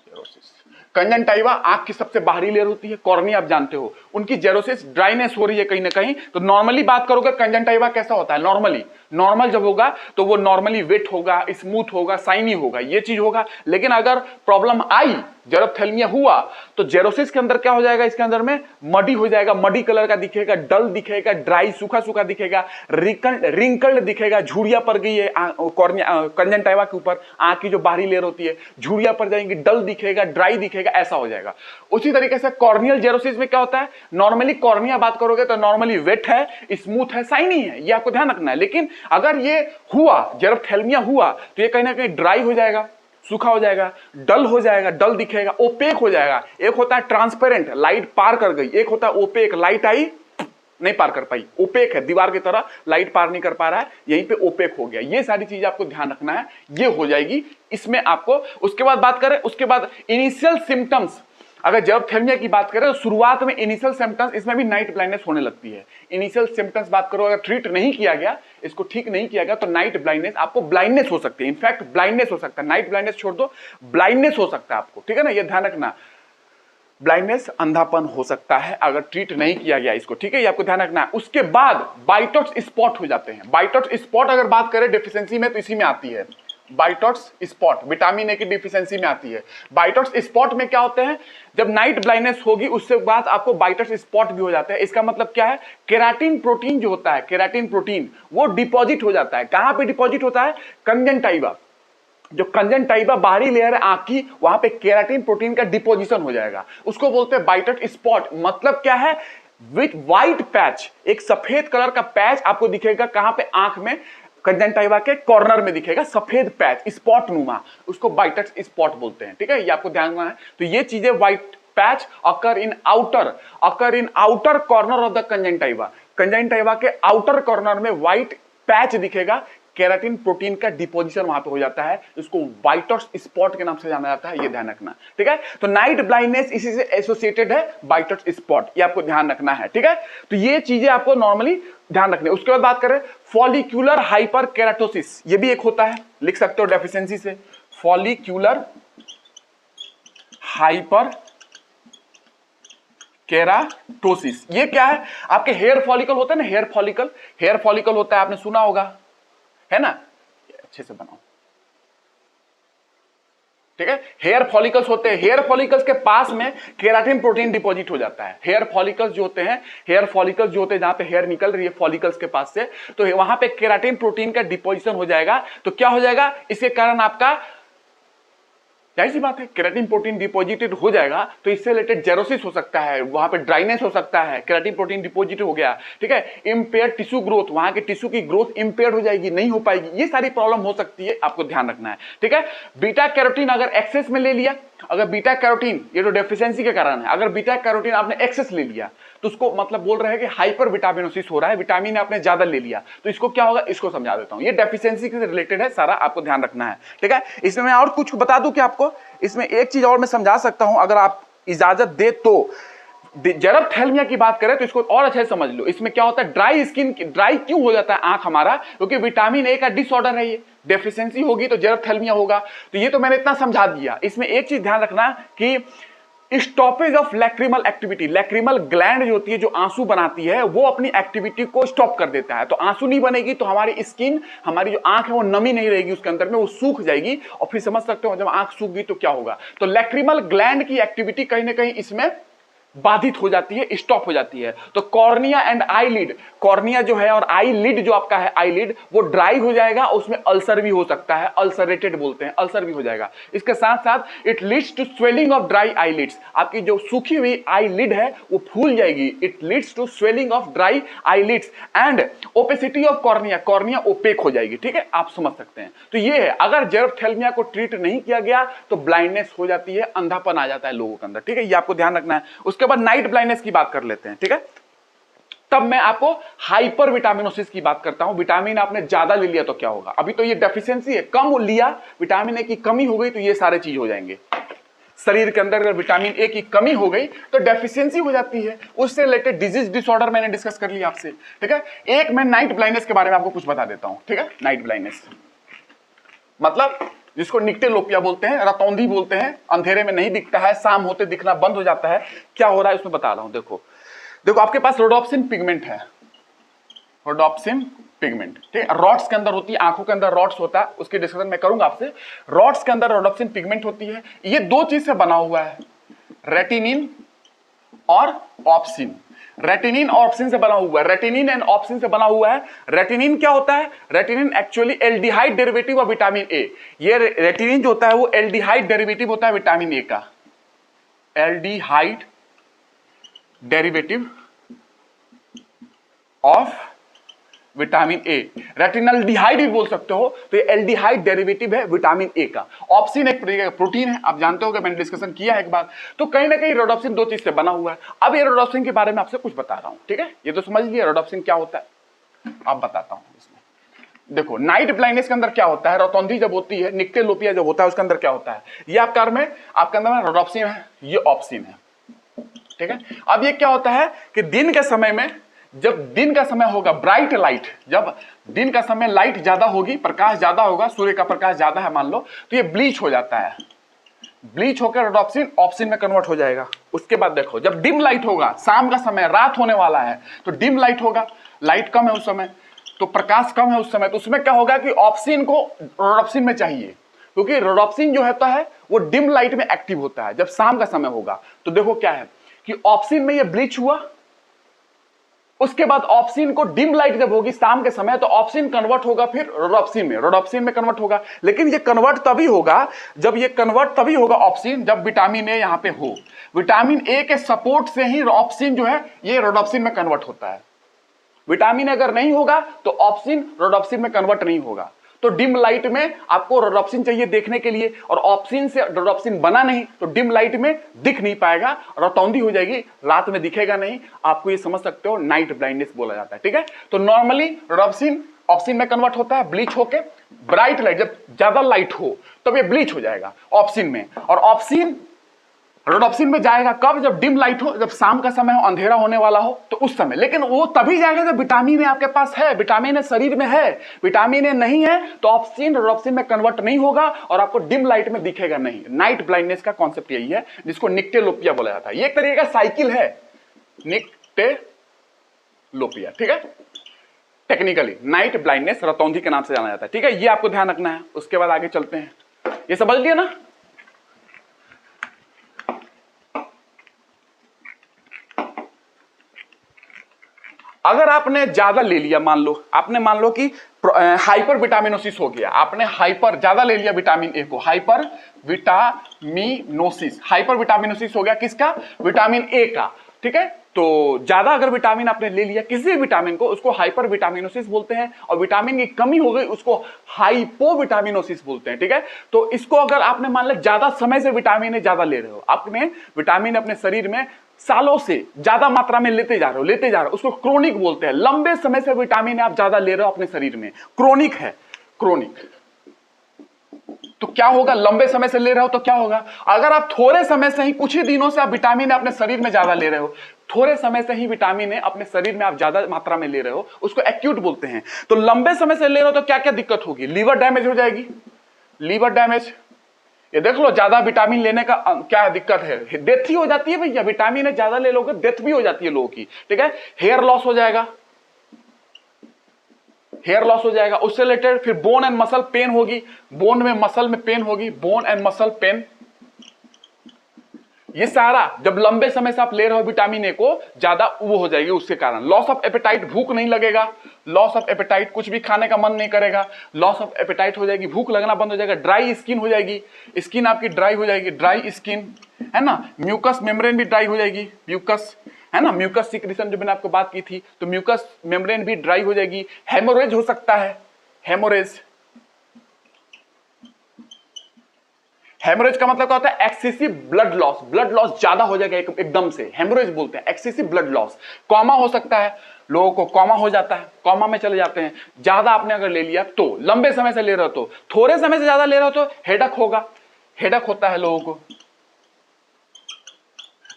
Speaker 1: जेरोसिस। कंजंक्टिवा आंख की सबसे बाहरी लेयर होती है, कॉर्निया आप जानते हो, उनकी जेरोसिस ड्राइनेस हो रही है कहीं ना कहीं। तो नॉर्मली बात करोगे कंजंक्टिवा कैसा होता है, नॉर्मली नॉर्मल जब होगा तो वो नॉर्मली वेट होगा, स्मूथ होगा, साइनी होगा, ये चीज होगा। लेकिन अगर प्रॉब्लम आई, जेरप्थेल्मिया हुआ, तो जेरोसिस के अंदर क्या हो जाएगा, इसके अंदर में मडी हो जाएगा, मडी कलर का दिखेगा, डल दिखेगा, ड्राई सूखा सूखा दिखेगा, रिंकल्ड दिखेगा, झुर्रियां पड़ गई है कॉर्निया कंजंक्टिवा के ऊपर, आंख की जो बाहरी लेयर होती है झुर्रियां पड़ जाएंगी, डल दिखेगा, ड्राई दिखेगा, ऐसा हो जाएगा। उसी तरीके से कॉर्नियल जेरोसिस में क्या होता है, नॉर्मली कॉर्निया बात करोगे तो नॉर्मली वेट है, स्मूथ है, साइनी है, ये आपको ध्यान रखना है। लेकिन अगर ये हुआ, जेरप्थेल्मिया हुआ, तो ये कहीं ना कहीं ड्राई हो जाएगा, सूखा हो जाएगा, डल हो जाएगा, डल दिखेगा, ओपेक हो जाएगा। एक होता है ट्रांसपेरेंट, लाइट पार कर गई, एक होता है ओपेक, लाइट आई नहीं पार कर पाई, ओपेक है, दीवार की तरह लाइट पार नहीं कर पा रहा है, यहीं पे ओपेक हो गया। ये सारी चीजें आपको ध्यान रखना है, ये हो जाएगी इसमें आपको। उसके बाद बात करें, उसके बाद इनिशियल सिम्टम्स, अगर जेरप्थेल्मिया की बात करें तो शुरुआत में इनिशियल सिम्टम्स, इसमें भी नाइट ब्लाइंडनेस होने लगती है। इनिशियल सिम्टम्स बात करो, अगर ट्रीट नहीं किया गया, इसको ठीक नहीं किया गया, तो नाइट ब्लाइंडनेस, आपको ब्लाइंडनेस हो सकती है, इनफैक्ट ब्लाइंडनेस हो सकता है, नाइट ब्लाइंडनेस छोड़ दो, ब्लाइंडनेस हो सकता है आपको, ठीक है ना, ये ध्यान रखना। ब्लाइंडनेस, अंधापन हो सकता है अगर ट्रीट नहीं किया गया इसको, ठीक है, ये आपको ध्यान रखना है। उसके बाद बाइटॉट्स स्पॉट हो जाते हैं। बाइटॉट्स स्पॉट अगर बात करें डेफिशिएंसी में तो इसी में आती है, बाइटॉट्स स्पॉट विटामिन ए की डिफिशियंसी में आती है। बाइटॉट्स स्पॉट में क्या होते हैं, जब नाइट ब्लाइंडनेस होगी उससे बाद आपको बाइटॉट्स स्पॉट भी हो जाते हैं। इसका मतलब क्या है, केराटिन प्रोटीन जो होता है, केराटिन प्रोटीन वो डिपॉजिट हो जाता है। कहां पे डिपॉजिट होता है, कंजंक्टिवा, जो कंजंक्टिवा बाहरी लेयर है आंख की, वहां पे केराटिन प्रोटीन का डिपोजिशन हो जाएगा, उसको बोलते हैं बाइटॉट स्पॉट। मतलब क्या है, विथ व्हाइट पैच, एक सफेद कलर का पैच आपको दिखेगा, कहां पे, आंख में, कंजंक्टिवा के कॉर्नर में दिखेगा सफेद पैच, स्पॉट नुमा, उसको बाइटॉट स्पॉट बोलते हैं, ठीक है, ये आपको ध्यान रखना है। तो ये चीजें, white patch occur in outer corner of the conjunctiva, conjunctiva के आउटर कॉर्नर में व्हाइट पैच दिखेगा, केराटिन प्रोटीन का डिपोजिशन वहां पे हो जाता है, इसको बाइटॉट्स स्पॉट के नाम से जाना जाता है, ये ध्यान रखना, ठीक है। तो नाइट ब्लाइंडनेस इसी से एसोसिएटेड है, बाइटॉट्स स्पॉट, ये आपको ध्यान रखना है, ठीक है। तो ये चीजें आपको नॉर्मली ध्यान रखनी है। उसके बाद बात करें फॉलिक्यूलर हाइपर केराटोसिस, ये भी एक होता है, लिख सकते हो डेफिशिएंसी से, फॉलिक्यूलर हाइपर केराटोसिस। ये क्या है, आपके हेयर फॉलिकल होता है ना, हेयर फॉलिकल होता है, आपने सुना होगा, है ना, अच्छे से बनाओ, ठीक है। हेयर फॉलिकल्स होते हैं, हेयर फॉलिकल्स के पास में केराटिन प्रोटीन डिपॉजिट हो जाता है। हेयर फॉलिकल्स जो होते हैं, जहां पे हेयर निकल रही है फॉलिकल्स के पास से, तो वहां पे केराटिन प्रोटीन का डिपॉजिशन हो जाएगा। तो क्या हो जाएगा, इसके कारण आपका, जाहिर सी बात है, केराटिन प्रोटीन डिपॉजिटेड हो जाएगा, तो इससे रिलेटेड जेरोसिस हो सकता है, वहां पे ड्राइनेस हो सकता है, केराटिन प्रोटीन डिपॉजिट हो गया, ठीक है। इंपेयर्ड टिश्यू ग्रोथ, वहां के टिश्यू की ग्रोथ इंपेयर्ड हो जाएगी, नहीं हो पाएगी, ये सारी प्रॉब्लम हो सकती है, आपको ध्यान रखना है, ठीक है। बीटा कैरोटीन अगर एक्सेस में ले लिया, अगर बीटा कैरोटीन, ये तो डेफिशिएंसी के कारण है, अगर बीटा कैरोटीन आपने एक्सेस ले लिया तो उसको मतलब बोल रहे हैं कि हाइपर विटामिनोसिस हो रहा है, विटामिन आपने ज्यादा ले लिया, तो इसको क्या होगा, इसको समझा देता हूं। ये डेफिशिएंसी से रिलेटेड है सारा, आपको ध्यान रखना है, ठीक है। इसमें मैं और कुछ बता दूं कि आपको, इसमें एक चीज और मैं समझा सकता हूं, अगर आप इजाजत दे तो। जेरप्थेल्मिया की बात करें तो इसको और अच्छे से समझ लो। इसमें क्या होता है, ड्राई स्किन, ड्राई क्यों हो जाता है आंख हमारा, क्योंकि विटामिन ए का डिसऑर्डर है, ये डेफिशिएंसी होगी तो जेरप्थेल्मिया होगा। तो ये तो मैंने इतना समझा दिया। इसमें एक चीज ध्यान रखना कि stoppage of lacrimal activity, lacrimal gland जो होती है जो आंसू बनाती है वो अपनी एक्टिविटी को स्टॉप कर देता है। तो आंसू नहीं बनेगी तो हमारी स्किन, हमारी जो आंख है वो नमी नहीं रहेगी उसके अंदर में, वो सूख जाएगी। और फिर समझ सकते हो जब आंख सूख गई तो क्या होगा। तो लैक्रिमल ग्लैंड की एक्टिविटी कहीं ना कहीं इसमें बाधित हो जाती है, स्टॉप हो जाती है। तो कॉर्निया एंड आईलिड, कॉर्निया जो है और आईलिड जो आपका है आईलिड, वो ड्राई हो जाएगा, उसमें अल्सर भी हो सकता है, अल्सरेटेड बोलते हैं, अल्सर भी हो जाएगा। इसके साथ साथ it leads to swelling of dry eyelids, आपकी जो सूखी हुई आईलिड है वो फूल जाएगी। It leads to swelling of dry eyelids and opacity of cornea, cornea opaque हो जाएगी। ठीक है, आप समझ सकते हैं। तो ये है, अगर जेरोप्थेल्मिया को ट्रीट नहीं किया गया तो ब्लाइंडनेस हो जाती है, अंधापन आ जाता है लोगों के अंदर। ठीक है, ये आपको ध्यान रखना है। उसके बाद नाइट ब्लाइंडनेस की बात कर लेते हैं। ठीक है, तब मैं आपको हाइपर विटामिनोसिस की बात करता हूं। विटामिन आपने ज्यादा ले लिया तो क्या होगा। अभी तो ये डेफिशिएंसी है, कम लिया, विटामिन ए की कमी हो गई तो ये सारे चीज हो जाएंगे। शरीर के अंदर अगर विटामिन ए की कमी हो गई तो डेफिशिएंसी हो जाती है, उससे रिलेटेड डिजीज डिसऑर्डर मैंने डिस्कस कर लिया आपसे। ठीक है, एक मैं नाइट ब्लाइंडनेस के बारे में आपको कुछ बता देता हूं। ठीक है, नाइट ब्लाइंडनेस मतलब जिसको निक्टेलोपिया बोलते हैं, रतौंधी बोलते हैं, अंधेरे में नहीं दिखता है, शाम होते दिखना बंद हो जाता है। क्या हो रहा है उसमें बता रहा हूं। देखो देखो, आपके पास रोडोप्सिन पिगमेंट है, रोडोप्सिन पिगमेंट, ठीक है, रॉड्स के अंदर होती है, आंखों के अंदर रॉड्स होता है, उसकी डिस्कशन मैं करूंगा आपसे। रॉड्स के अंदर रोडोप्सिन पिगमेंट होती है, ये दो चीज से बना हुआ है, रेटिनिन और ऑप्सिन। रेटिनिन और ऑप्सिन से बना हुआ है, रेटिनिन एंड ऑप्सिन से बना हुआ है। रेटिनिन क्या होता है, retinene actually aldehyde derivative of vitamin A. ये रेटिनिन जो होता है वो एल्डिहाइड डेरिवेटिव होता है विटामिन ए का, aldehyde derivative of vitamin A, retinaldehyde भी बोल सकते हो। तो ये एल्डिहाइड डेरिवेटिव है विटामिन ए का। ऑप्सिन एक प्रोटीन है, आप जानते हो कि मैंने डिस्कशन किया है एक बार। तो कहीं ना कहीं रोडोप्सिन दो चीज से बना हुआ है। अब ये रोडोप्सिन के बारे में आपसे कुछ बता रहा हूं। ठीक है, ये तो समझ लिया रोडोप्सिन क्या होता है। अब बताता हूं इसमें। देखो नाइट ब्लाइंडनेस के अंदर क्या होता है, रतौंधी जब होती है, निक्टेलोपिया जब होता है, उसके अंदर क्या होता है, ये आपका आपके अंदर में रोडोप्सिन है, ये ऑप्सिन है। ठीक है, अब ये क्या होता है कि दिन के समय में, जब दिन का समय होगा, ब्राइट लाइट, जब दिन का समय लाइट ज्यादा होगी, प्रकाश ज्यादा होगा, सूर्य का प्रकाश ज्यादा है मान लो, तो ये ब्लीच हो जाता है। ब्लीच होकर रोडोप्सिन ऑप्सिन में कन्वर्ट हो जाएगा। उसके बाद देखो जब डिम लाइट होगा, शाम का समय, रात होने वाला है, तो डिम लाइट होगा, लाइट कम है उस समय, तो प्रकाश कम है उस समय, तो उसमें क्या होगा कि ऑप्सिन को रोडोप्सिन में चाहिए, क्योंकि रोडोप्सिन जो होता है वो डिम लाइट में एक्टिव होता है जब शाम का समय होगा। तो देखो क्या है कि ऑप्सिन में ये ब्लीच हुआ, उसके बाद ऑप्सिन को डिम लाइट जब होगी शाम के समय, तो ऑप्सिन कन्वर्ट होगा फिर रोडोप्सिन में कन्वर्ट होगा। लेकिन ये कन्वर्ट तभी होगा, ऑप्सिन, जब विटामिन ए यहां पे हो। विटामिन ए के सपोर्ट से ही ऑप्सिन जो है ये रोडोप्सिन में कन्वर्ट होता है। विटामिन अगर नहीं होगा तो ऑप्सिन रोडोप्सिन में कन्वर्ट नहीं होगा। तो डिम लाइट में आपको रोडोप्सिन चाहिए देखने के लिए, और ऑप्सिन से रोडोप्सिन बना नहीं तो डिम लाइट में दिख नहीं पाएगा, रतौंधी हो जाएगी, रात में दिखेगा नहीं। आपको ये समझ सकते हो नाइट ब्लाइंडनेस बोला जाता है। ठीक है, तो नॉर्मली रोडोप्सिन ऑप्सिन में कन्वर्ट होता है, ब्लीच होके ब्राइट लाइट, जब ज्यादा लाइट हो तब ये ब्लीच हो जाएगा ऑप्सिन में, और ऑप्सिन रोडोप्सिन में जाएगा कब, जब डिम लाइट हो, जब शाम का समय हो, अंधेरा होने वाला हो, तो उस समय। लेकिन वो तभी जाएगा जब विटामिन ए आपके पास है, विटामिन ए शरीर में है। विटामिन ए नहीं है तो ऑप्सिन रोडोप्सिन में कन्वर्ट नहीं होगा और आपको डिम लाइट में दिखेगा नहीं। नाइट ब्लाइंडनेस का कॉन्सेप्ट यही है, जिसको निक्टेलोपिया बोला जाता है। ये एक तरीके का साइकिल है, निक्टेलोपिया। ठीक है, टेक्निकली नाइट ब्लाइंडनेस रतौंधी के नाम से जाना जाता है। ठीक है, ये आपको ध्यान रखना है। उसके बाद आगे चलते हैं, ये समझ लिया ना। अगर आपने ज्यादा ले लिया, मान लो कि हाइपर विटामिनोसिस हो गया, आपने हाइपर ज्यादा ले लिया विटामिन ए को, हाइपर विटामिनोसिस हो गया किसका, विटामिन ए का। ठीक है, तो ज्यादा अगर विटामिन आपने ले लिया किसी भी विटामिन को, उसको हाइपर विटामिनोसिस बोलते हैं, और विटामिन की कमी हो गई उसको हाइपोविटामिनोसिस बोलते हैं। ठीक है, तो इसको अगर आपने मान लिया ज्यादा समय से विटामिन ए ज्यादा ले रहे हो, आपने विटामिन अपने शरीर में सालों से ज्यादा मात्रा में लेते जा रहे हो, उसको क्रोनिक बोलते हैं। लंबे समय से विटामिन आप ज्यादा ले रहे हो अपने शरीर में, क्रोनिक है, क्रोनिक। तो क्या होगा, लंबे समय से ले रहे हो तो क्या होगा, अगर आप थोड़े समय से ही, कुछ ही दिनों से आप विटामिन अपने शरीर में ज्यादा ले रहे हो, थोड़े समय से ही विटामिन ए अपने शरीर में आप ज्यादा मात्रा में ले रहे हो, उसको एक्यूट बोलते हैं। तो लंबे समय से ले रहे हो तो क्या क्या दिक्कत होगी, लीवर डैमेज हो जाएगी, लीवर डैमेज, ये देख लो, ज्यादा विटामिन लेने का क्या दिक्कत है, डेथ ही हो जाती है भैया। विटामिन ज्यादा ले लोगे डेथ भी हो जाती है लोगों की, ठीक है। हेयर लॉस हो जाएगा, हेयर लॉस हो जाएगा। उससे रिलेटेड फिर बोन एंड मसल पेन होगी, बोन में मसल में पेन होगी, बोन एंड मसल पेन। ये सारा जब लंबे समय से आप ले रहे हो विटामिन ए को, ज्यादा वो हो जाएगी, उसके कारण लॉस ऑफ एपेटाइट, भूख नहीं लगेगा, लॉस ऑफ एपेटाइट, कुछ भी खाने का मन नहीं करेगा, लॉस ऑफ एपेटाइट हो जाएगी, भूख लगना बंद हो जाएगा, ड्राई स्किन हो जाएगी, स्किन आपकी ड्राई हो जाएगी, ड्राई स्किन है ना। म्यूकस मेम्ब्रेन भी ड्राई हो जाएगी, म्यूकस है ना, म्यूकस सिक्रीशन जो मैंने आपको बात की थी, तो म्यूकस मेम्ब्रेन भी ड्राई हो जाएगी। हेमोरेज हो सकता है, हेमोरेज, हेमोरेज का मतलब क्या होता है, excessive blood loss, blood loss ज्यादा हो जाएगा एकदम से, हेमोरेज बोलते हैं, एक्सेसिव ब्लड लॉस। कॉमा हो सकता है, लोगों को कॉमा हो जाता है, कॉमा में चले जाते हैं, ज्यादा आपने अगर ले लिया तो, लंबे समय से ले रहे हो तो, थोड़े समय से ज्यादा ले रहे हो तो हेडक होगा, हेडक होता है लोगों को,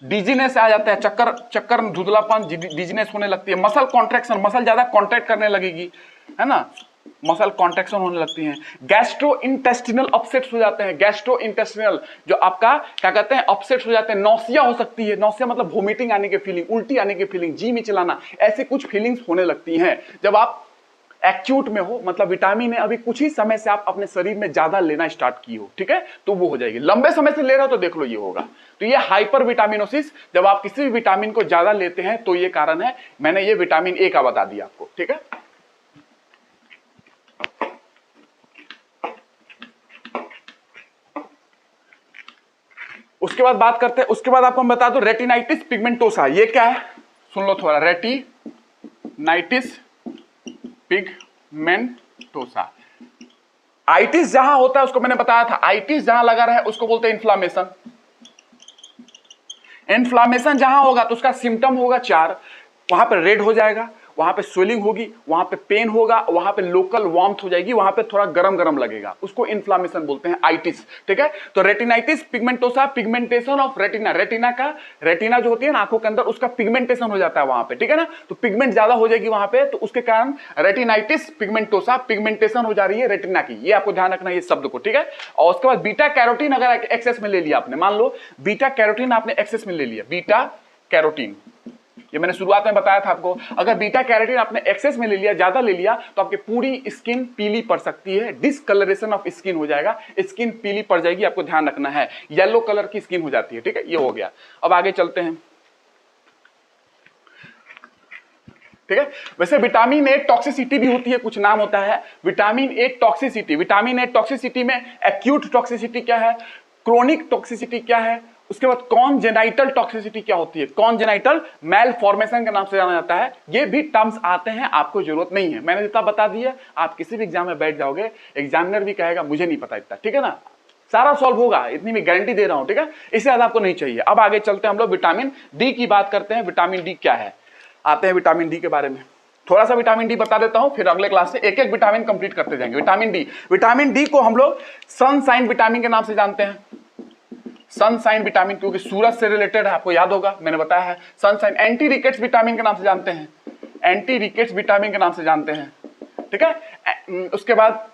Speaker 1: डिजीनेस आ जाता है, चक्कर चक्कर धुंधलापन, डिजीनेस होने लगती है, मसल कॉन्ट्रैक्शन, मसल ज्यादा कॉन्ट्रैक्ट करने लगेगी, है ना, मसल कॉन्ट्रैक्शन होने लगती हैं। गैस्ट्रो इंटेस्टिनल अपसेट्स हो जाते हैं, गैस्ट्रो इंटेस्टिनल जो आपका क्या कहते हैं, अपसेट्स हो जाते हैं। नौसिया हो सकती है, नौसिया मतलब वोमिटिंग आने की फीलिंग, उल्टी आने की फीलिंग, जी में चलाना, ऐसी कुछ फीलिंग्स होने लगती हैं जब आप एक्यूट में हो, मतलब विटामिन ए अभी कुछ ही समय से आप अपने शरीर में ज्यादा लेना स्टार्ट की हो, ठीक है, तो वो हो जाएगी। लंबे समय से ले रहे हो तो देख लो ये होगा। तो ये हाइपर विटामिनोसिस, जब आप किसी भी विटामिन को ज्यादा लेते हैं तो ये कारण है। मैंने ये विटामिन ए का बता दिया आपको, ठीक है। उसके बाद बात करते हैं, उसके बाद आपको मैं बता दूं रेटिनाइटिस पिगमेंटोसा, ये क्या है सुन लो थोड़ा, रेटिनाइटिस पिगमेंटोसा। आइटिस जहां होता है उसको मैंने बताया था, आइटिस जहां लगा रहा है उसको बोलते हैं इन्फ्लामेशन। इन्फ्लामेशन जहां होगा तो उसका सिम्टम होगा 4, वहां पर रेड हो जाएगा, वहां पे स्वेलिंग होगी, वहां पे पेन होगा, वहां पे लोकल वार्मथ हो जाएगी, वहां पे थोड़ा गरम गरम लगेगा, उसको इन्फ्लामेशन बोलते हैं, आइटिस, ठीक है। तो retinitis pigmentosa, pigmentation of retina, retina का, रेटिना जो होती है ना आंखों के अंदर, उसका पिगमेंटेशन हो जाता है वहां पे, ठीक है ना, तो पिगमेंट ज्यादा हो जाएगी वहां पे, तो उसके कारण रेटिनाइटिस पिगमेंटोसा, पिगमेंटेशन हो जा रही है रेटिना की, ये आपको ध्यान रखना है ये शब्द को, ठीक है। और उसके बाद बीटा कैरोटीन अगर एक्सेस में ले लिया आपने, मान लो बीटा कैरोटीन आपने एक्सेस में ले लिया, बीटा कैरोटीन, ये मैंने शुरुआत में बताया था आपको, अगर बीटा कैरोटीन आपने एक्सेस में ले लिया, ज्यादा ले लिया, तो आपकी पूरी स्किन पीली पड़ सकती है, डिसकलरेशन ऑफ स्किन हो जाएगा, स्किन पीली पड़ जाएगी, आपको ध्यान रखना है, येलो कलर की स्किन हो जाती है, ठीक है, ये हो गया। अब आगे चलते हैं, ठीक है। वैसे विटामिन ए टॉक्सिसिटी भी होती है, कुछ नाम होता है vitamin A toxicity. Vitamin A toxicity में एक्यूट टॉक्सिसिटी क्या है, क्रोनिक टॉक्सिसिटी क्या है, उसके बाद कॉन्जेनाइटल टॉक्सिसिटी क्या होती है, कॉन्जेनाइटल मेल फॉर्मेशन के नाम से जाना जाता है। ये भी टर्म्स आते हैं, आपको जरूरत नहीं है, मैंने जितना बता दिया, आप किसी भी एग्जाम में बैठ जाओगे, एग्जामिनर भी कहेगा मुझे नहीं पता इतना, ठीक है ना, सारा सॉल्व होगा, इतनी मैं गारंटी दे रहा हूं, ठीक है, इससे ज्यादा आपको नहीं चाहिए। अब आगे चलते हैं हम लोग विटामिन डी की बात करते हैं। विटामिन डी क्या है, आते हैं विटामिन डी के बारे में, थोड़ा सा विटामिन डी बता देता हूं, फिर अगले क्लास से एक एक विटामिन कंप्लीट करते जाएंगे। विटामिन डी, विटामिन डी को हम लोग सनशाइन विटामिन के नाम से जानते हैं, सनशाइन विटामिन, क्योंकि सूरज से रिलेटेड है, आपको याद होगा मैंने बताया है। सनशाइन, एंटी रिकेट्स विटामिन के नाम से जानते हैं, एंटी रिकेट्स विटामिन के नाम से जानते हैं, ठीक है। उसके बाद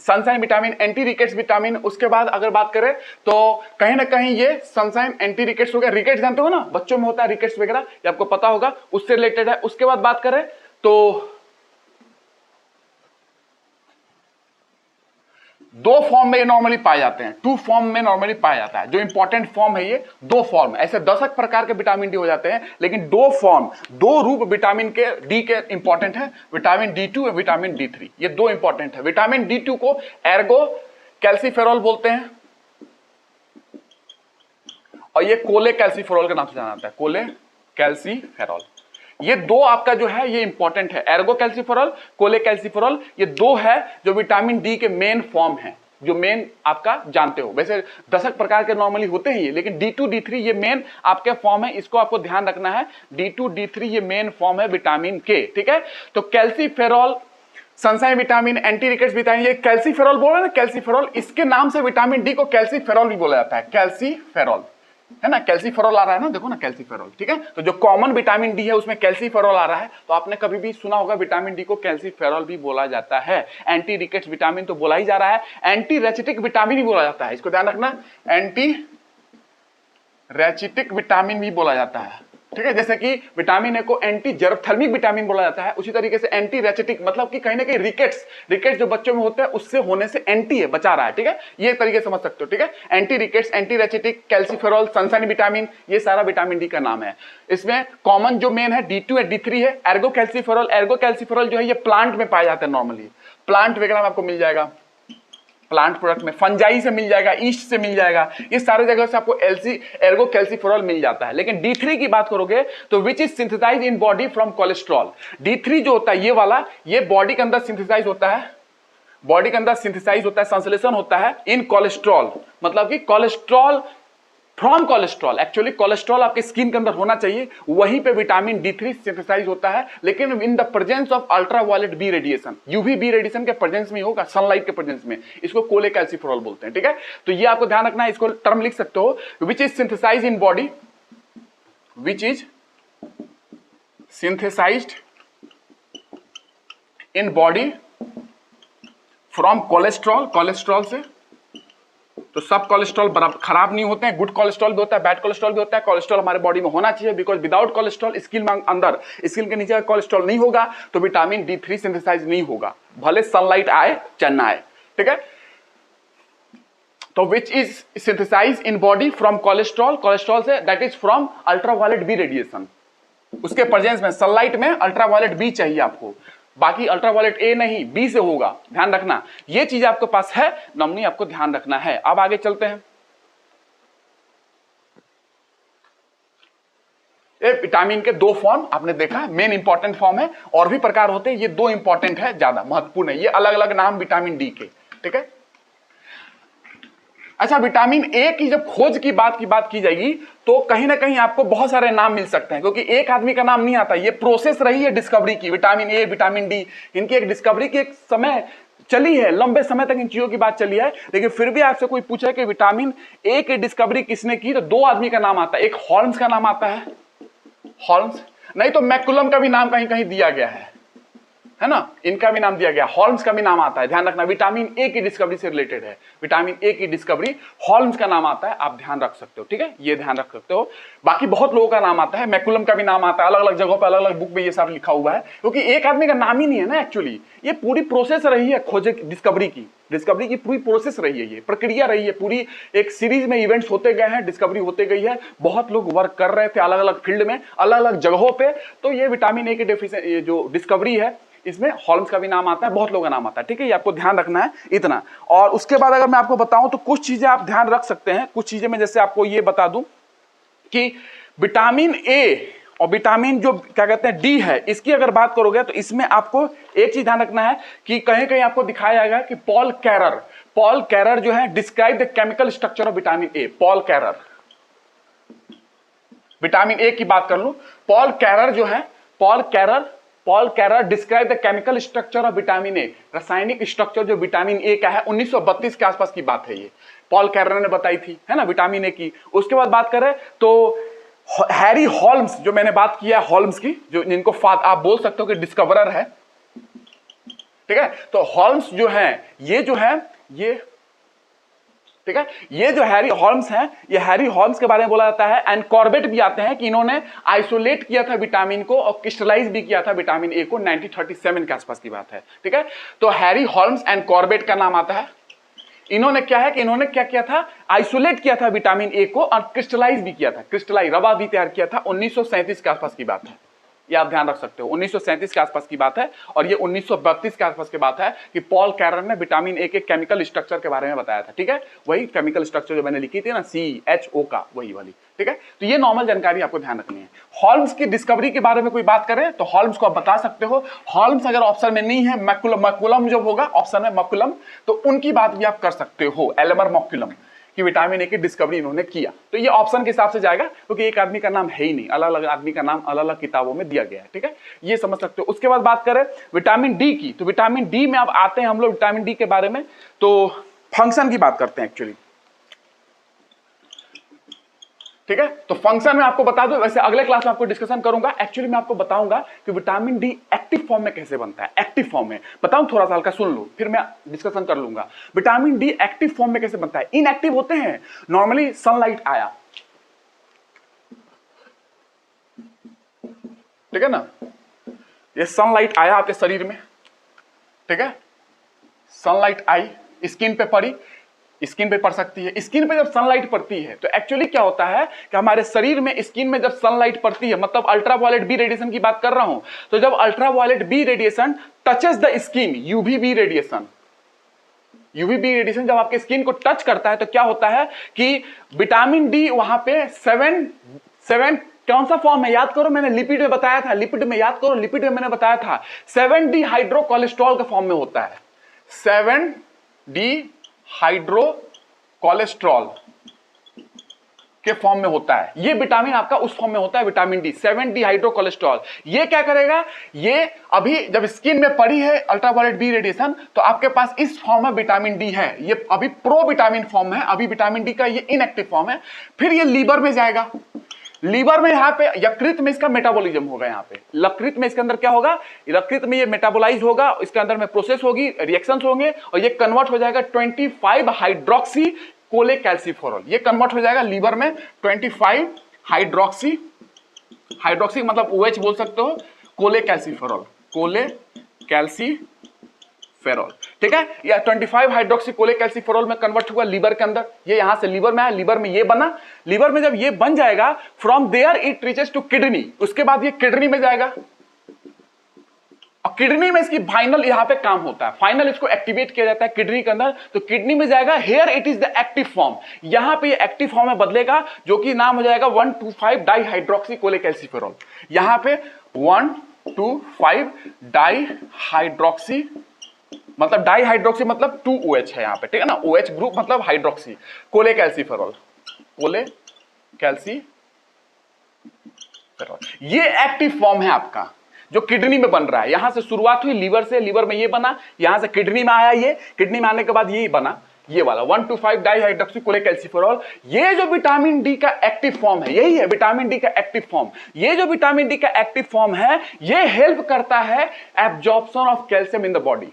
Speaker 1: sunshine vitamin, anti rickets vitamin, उसके बाद अगर बात करें तो कहीं ना कहीं ये सनशाइन एंटी रिकेट्स हो गया, रिकेट्स जानते हो ना, बच्चों में होता है रिकेट्स वगैरह, ये आपको पता होगा, उससे रिलेटेड है। उसके बाद बात करें तो दो फॉर्म में ये नॉर्मली पाए जाते हैं, 2 फॉर्म में नॉर्मली पाया जाता है, जो इंपॉर्टेंट फॉर्म है ये 2 फॉर्म, ऐसे 10 प्रकार के विटामिन डी हो जाते हैं, लेकिन 2 फॉर्म, 2 रूप विटामिन के डी के इंपॉर्टेंट है, विटामिन D2 और विटामिन D3, ये 2 इंपॉर्टेंट है। विटामिन D2 को एर्गो कैल्सीफेरॉल बोलते हैं, और ये कोले कैल्सीफेरॉल के नाम से जाना जाता है, कोले कैल्सीफेरॉल। ये 2 आपका जो है ये इंपॉर्टेंट है, एर्गो कैल्सीफेरॉल, कोले कैल्सीफेरॉल, ये 2 है जो विटामिन डी के मेन फॉर्म है, जो मेन आपका जानते हो। वैसे 10 प्रकार के नॉर्मली होते हैं ये, लेकिन D2 D3 ये मेन आपके फॉर्म है, इसको आपको ध्यान रखना है। D2 D3 ये मेन फॉर्म है विटामिन के, ठीक है। तो calciferol, sunshine vitamin, anti rickets vitamin, ये कैल्सीफेरॉल बोल रहे हैं ना, कैल्सीफेरॉल, इसके नाम से विटामिन डी को कैल्सीफेरॉल भी बोला जाता है, कैल्सीफेरॉल, है ना, कैल्सीफेरॉल आ रहा है ना, देखो ना कैल्सीफेरॉल, ठीक है। तो जो कॉमन विटामिन डी है उसमें कैल्सीफेरॉल आ रहा है, तो आपने कभी भी सुना होगा विटामिन डी को कैल्सीफेरॉल भी बोला जाता है। एंटी रिकेट्स विटामिन तो बोला ही जा रहा है, एंटी रेचिटिक विटामिन भी बोला जाता है, इसको ध्यान रखना, एंटी रेचिटिक विटामिन भी बोला जाता है, ठीक है। जैसे कि विटामिन ए को एंटी जरथर्मिक विटामिन बोला जाता है, उसी तरीके से एंटी रेचिटिक मतलब कि कहीं ना कहीं रिकेट्स जो बच्चों में होते हैं उससे होने से एंटी है, बचा रहा है, ठीक है। ये तरीके समझ सकते हो, ठीक है। Anti rickets, anti rachitic, calciferol, sunshine vitamin, ये सारा विटामिन डी का नाम है। इसमें कॉमन जो मेन है D2 है, D3 है। एर्गो कैल्सीफेरॉल जो है ये प्लांट में पाया जाता है, नॉर्मली प्लांट वगैरह में आपको मिल जाएगा, प्लांट प्रोडक्ट में फंजाई से मिल जाएगा, ईस्ट से मिल जाएगा, ये सारे जगह से आपको एर्गो कैल्सीफेरॉल मिल जाता है। लेकिन D3 की बात करोगे तो which is synthesise in body from cholesterol. D3 जो होता है ये वाला, ये बॉडी के अंदर सिंथेसाइज होता है, बॉडी के अंदर सिंथेसाइज होता है, संश्लेषण होता है इन कोलेस्ट्रॉल, मतलब कि cholesterol from cholesterol. Actually cholesterol आपके स्किन के अंदर होना चाहिए, वहीं पे विटामिन D3 सिंथेसाइज होता है, लेकिन in the presence of ultraviolet B radiation, UV B radiation के प्रेजेंस में होगा, सनलाइट के प्रेजेंस में। इसको कोलेकैल्सीफेरॉल बोलते हैं, ठीक है। तो ये आपको ध्यान रखना है, इसको टर्म लिख सकते हो, which is synthesise in body, which is synthesised in body from cholesterol, cholesterol से। तो सब कोलेस्ट्रॉल खराब नहीं होते हैं, गुड कोलेस्ट्रॉल भी होता है, बैड कोलेस्ट्रॉल भी होता है। कोलेस्ट्रॉल हमारे बॉडी में होना चाहिए, बिकॉज विदाउट कोलेस्ट्रॉल स्किन में अंदर, स्किन के नीचे कोलेस्ट्रॉल नहीं होगा तो विटामिन D3 सिंथेसाइज नहीं होगा, भले सनलाइट आए चाहे ना आए, ठीक है। तो which is synthesise in body from cholesterol, cholesterol से, that is from ultraviolet B radiation. उसके प्रेजेंस में सनलाइट में अल्ट्रावायलेट बी चाहिए आपको, बाकी अल्ट्रावायलेट ए नहीं बी से होगा, ध्यान रखना। ये चीज आपके पास है नॉमिनी, आपको ध्यान रखना है। अब आगे चलते हैं। ये विटामिन के दो फॉर्म आपने देखा है, मेन इंपॉर्टेंट फॉर्म है, और भी प्रकार होते हैं, ये दो इंपॉर्टेंट है, ज्यादा महत्वपूर्ण है, ये अलग अलग नाम विटामिन डी के, ठीक है। अच्छा, विटामिन ए की जब खोज की बात की जाएगी तो कहीं ना कहीं आपको बहुत सारे नाम मिल सकते हैं, क्योंकि एक आदमी का नाम नहीं आता, ये प्रोसेस रही है डिस्कवरी की। विटामिन ए, विटामिन डी, इनकी एक डिस्कवरी की एक समय चली है, लंबे समय तक इन चीजों की बात चली है। लेकिन फिर भी आपसे कोई पूछे कि विटामिन ए की डिस्कवरी किसने की, तो दो आदमी का नाम आता है, एक हॉल्म्स का नाम आता है, हॉल्म्स, नहीं तो मैकुलम का भी नाम कहीं कहीं दिया गया है ना, इनका भी नाम दिया गया, हॉल्म्स का भी नाम आता है, ध्यान रखना। विटामिन ए की डिस्कवरी से रिलेटेड है, विटामिन ए की डिस्कवरी हॉल्म्स का नाम आता है, आप ध्यान रख सकते हो, ठीक है, ये ध्यान रख सकते हो। बाकी बहुत लोगों का नाम आता है, मैकुलम का भी नाम आता है, अलग अलग जगहों पर, अलग अलग बुक में ये सब लिखा हुआ है, क्योंकि एक आदमी का नाम ही नहीं है ना। एक्चुअली ये पूरी प्रोसेस रही है खोज डिस्कवरी की पूरी प्रोसेस रही है, ये प्रक्रिया रही है, पूरी एक सीरीज में इवेंट्स होते गए हैं, डिस्कवरी होते गई है, बहुत लोग वर्क कर रहे थे अलग अलग फील्ड में, अलग अलग जगहों पे। तो ये विटामिन ए की जो डिस्कवरी है, इसमें हॉल्म्स का भी नाम आता है, बहुत लोगों का नाम आता है, ठीक है, ये आपको ध्यान रखना है इतना। और उसके बाद अगर मैं आपको बताऊं तो कुछ चीजें आप ध्यान रख सकते हैं, कुछ चीजें में जैसे आपको ये बता दूं कि विटामिन ए और विटामिन जो क्या कहते हैं डी है, इसकी अगर बात करोगे तो इसमें आपको एक चीज ध्यान रखना है कि कहीं कहीं आपको दिखाया जाएगा कि पॉल कैरर जो है describe the chemical structure of vitamin A. Paul carrier, vitamin A की बात कर लूं, पॉल कैरर जो है, Paul carrier describe the chemical structure of vitamin ए, रासायनिक स्ट्रक्चर जो विटामिन ए का है, 1932 के आसपास की बात है, ये पॉल कैरर ने बताई थी, है ना, विटामिन ए की। उसके बाद बात करें तो हैरी हॉल्म्स, जो मैंने बात किया हॉल्म्स की, जो जिनको आप बोल सकते हो कि डिस्कवरर है, ठीक है। तो हॉल्म्स जो है ये ठीक है, ये जो हैरी हॉल्म्स हैं, ये हैरी हॉल्म्स के बारे में बोला जाता है। एंड कॉर्बेट भी आते हैं कि इन्होंने आइसोलेट किया था विटामिन को और क्रिस्टलाइज भी किया था विटामिन ए को, 1937 के आसपास की बात है, ठीक है। तो हैरी हॉल्म्स एंड कॉर्बेट का नाम आता है। इन्होंने क्या किया था, आइसोलेट किया था विटामिन ए को और क्रिस्टलाइज भी किया था, क्रिस्टलाइज रवा भी तैयार किया था, 1937 के आसपास की बात है, ये आप ध्यान रख सकते हो, 1937 के आसपास की बात है। और ये 1932 के आसपास की बात है कि पॉल कैरर ने विटामिन ए के केमिकल स्ट्रक्चर के बारे में बताया था, ठीक है, वही केमिकल स्ट्रक्चर जो मैंने लिखी थी ना, CHO का, वही वाली, ठीक है। तो ये नॉर्मल जानकारी आपको ध्यान रखनी है। हॉल्म्स की डिस्कवरी के बारे में कोई बात करें तो हॉल्म्स को आप बता सकते हो। हॉल्म्स अगर ऑप्शन में नहीं है, मैकुलम जो होगा ऑप्शन में मैकुलम, तो उनकी बात भी आप कर सकते हो, एल्मर मैकुलम, कि विटामिन ए की डिस्कवरी इन्होंने किया। तो ये ऑप्शन के हिसाब से जाएगा, क्योंकि एक आदमी का नाम है ही नहीं, अलग अलग आदमी का नाम अलग अलग किताबों में दिया गया है, ठीक है, ये समझ सकते हो। उसके बाद बात करें विटामिन डी की, तो विटामिन डी में अब आते हैं हम लोग विटामिन डी के बारे में, तो फंक्शन की बात करते हैं एक्चुअली। ठीक है। तो फंक्शन में आपको बता दूं, वैसे अगले क्लास में आपको डिस्कशन करूंगा। एक्चुअली मैं आपको बताऊंगा कि विटामिन डी एक्टिव फॉर्म में कैसे बनता है। एक्टिव फॉर्म में बताऊं, थोड़ा सा हल्का सुन लो, फिर मैं डिस्कशन कर लूंगा। विटामिन डी एक्टिव फॉर्म में कैसे बनता है। इनएक्टिव होते हैं नॉर्मली, सनलाइट आया, ठीक है ना, ये सनलाइट आया आपके शरीर में, ठीक है, सनलाइट आई, स्किन पे पड़ी, स्किन पे पड़ सकती है। स्किन पे जब सनलाइट पड़ती है तो एक्चुअली क्या होता है कि हमारे शरीर में स्किन में जब सनलाइट पड़ती है, मतलब अल्ट्रावायलेट बी रेडिएशन की बात कर रहा हूं, तो जब ultraviolet B radiation touches the skin, UVB radiation, UVB radiation जब आपके स्किन को टच करता है तो क्या होता है कि विटामिन डी वहां पे सेवन कौन सा फॉर्म है याद करो, मैंने लिपिड में बताया था, लिपिड में याद करो, लिपिड में मैंने बताया था 7 हाइड्रो कोलेस्ट्रॉल के फॉर्म में होता है। 7 हाइड्रो कोलेस्ट्रॉल के फॉर्म में होता है। ये विटामिन आपका उस फॉर्म में होता है, विटामिन डी 7 हाइड्रो कोलेस्ट्रॉल। ये क्या करेगा, ये अभी जब स्किन में पड़ी है अल्ट्रावायलेट बी रेडिएशन तो आपके पास इस फॉर्म में विटामिन डी है, ये अभी प्रो विटामिन फॉर्म है, अभी विटामिन डी का ये इनएक्टिव फॉर्म है। फिर ये लीवर में जाएगा, लीवर में यहाँ पे यकृत में इसका मेटाबॉलिज्म होगा, यहाँ पे यकृत में इसके अंदर क्या होगा, यकृत में ये मेटाबोलाइज होगा, इसके अंदर में प्रोसेस होगी, रिएक्शंस होंगे और ये कन्वर्ट हो जाएगा 25 हाइड्रोक्सी कोलेकैल्सिफेरॉल। ये कन्वर्ट हो जाएगा लीवर में 25 हाइड्रोक्सी मतलब OH बोल सकते हो, कोलेकैल्सिफेरॉल, कोलेकैल्सिफेरॉल, ठीक है। या 25 हाइड्रोक्सी कोलेकैल्सिफेरॉल में कन्वर्ट हुआ लीवर के अंदर, ये यहां से लीवर में आया, लीवर में ये बना, लीवर में जब ये बन जाएगा from there it reaches to kidney, उसके बाद ये किडनी में जाएगा और किडनी में इसकी फाइनल यहां पे काम होता है, फाइनल इसको एक्टिवेट किया जाता है किडनी के अंदर, तो किडनी में जाएगा, here it is the active form, यहां पे ये एक्टिव फॉर्म में बदलेगा जो कि नाम हो जाएगा 1,2,5 डाइहाइड्रोक्सी कोलेकैल्सिफेरॉल। यहां पे 1,2,5 डाइहाइड्रोक्सी मतलब डाइहाइड्रोक्सी मतलब 2OH है यहाँ पे, ठीक है ना, OH ग्रुप मतलब हाइड्रोक्सी, कोलेकैल्सिफेरॉल, कोलेकैल्सिफेरॉल, ये एक्टिव फॉर्म है आपका जो किडनी में बन रहा है। यहां से शुरुआत हुई लीवर से, लीवर में ये बना, यहां से किडनी में आया, ये किडनी में आने के बाद ये बना, ये वाला 1,2,5 डाइहाइड्रोक्सी कोलेकैल्सिफेरॉल। ये जो विटामिन डी का एक्टिव फॉर्म है, यही है विटामिन डी का एक्टिव फॉर्म। ये जो विटामिन डी का एक्टिव फॉर्म है ये हेल्प करता है absorption of calcium in the body.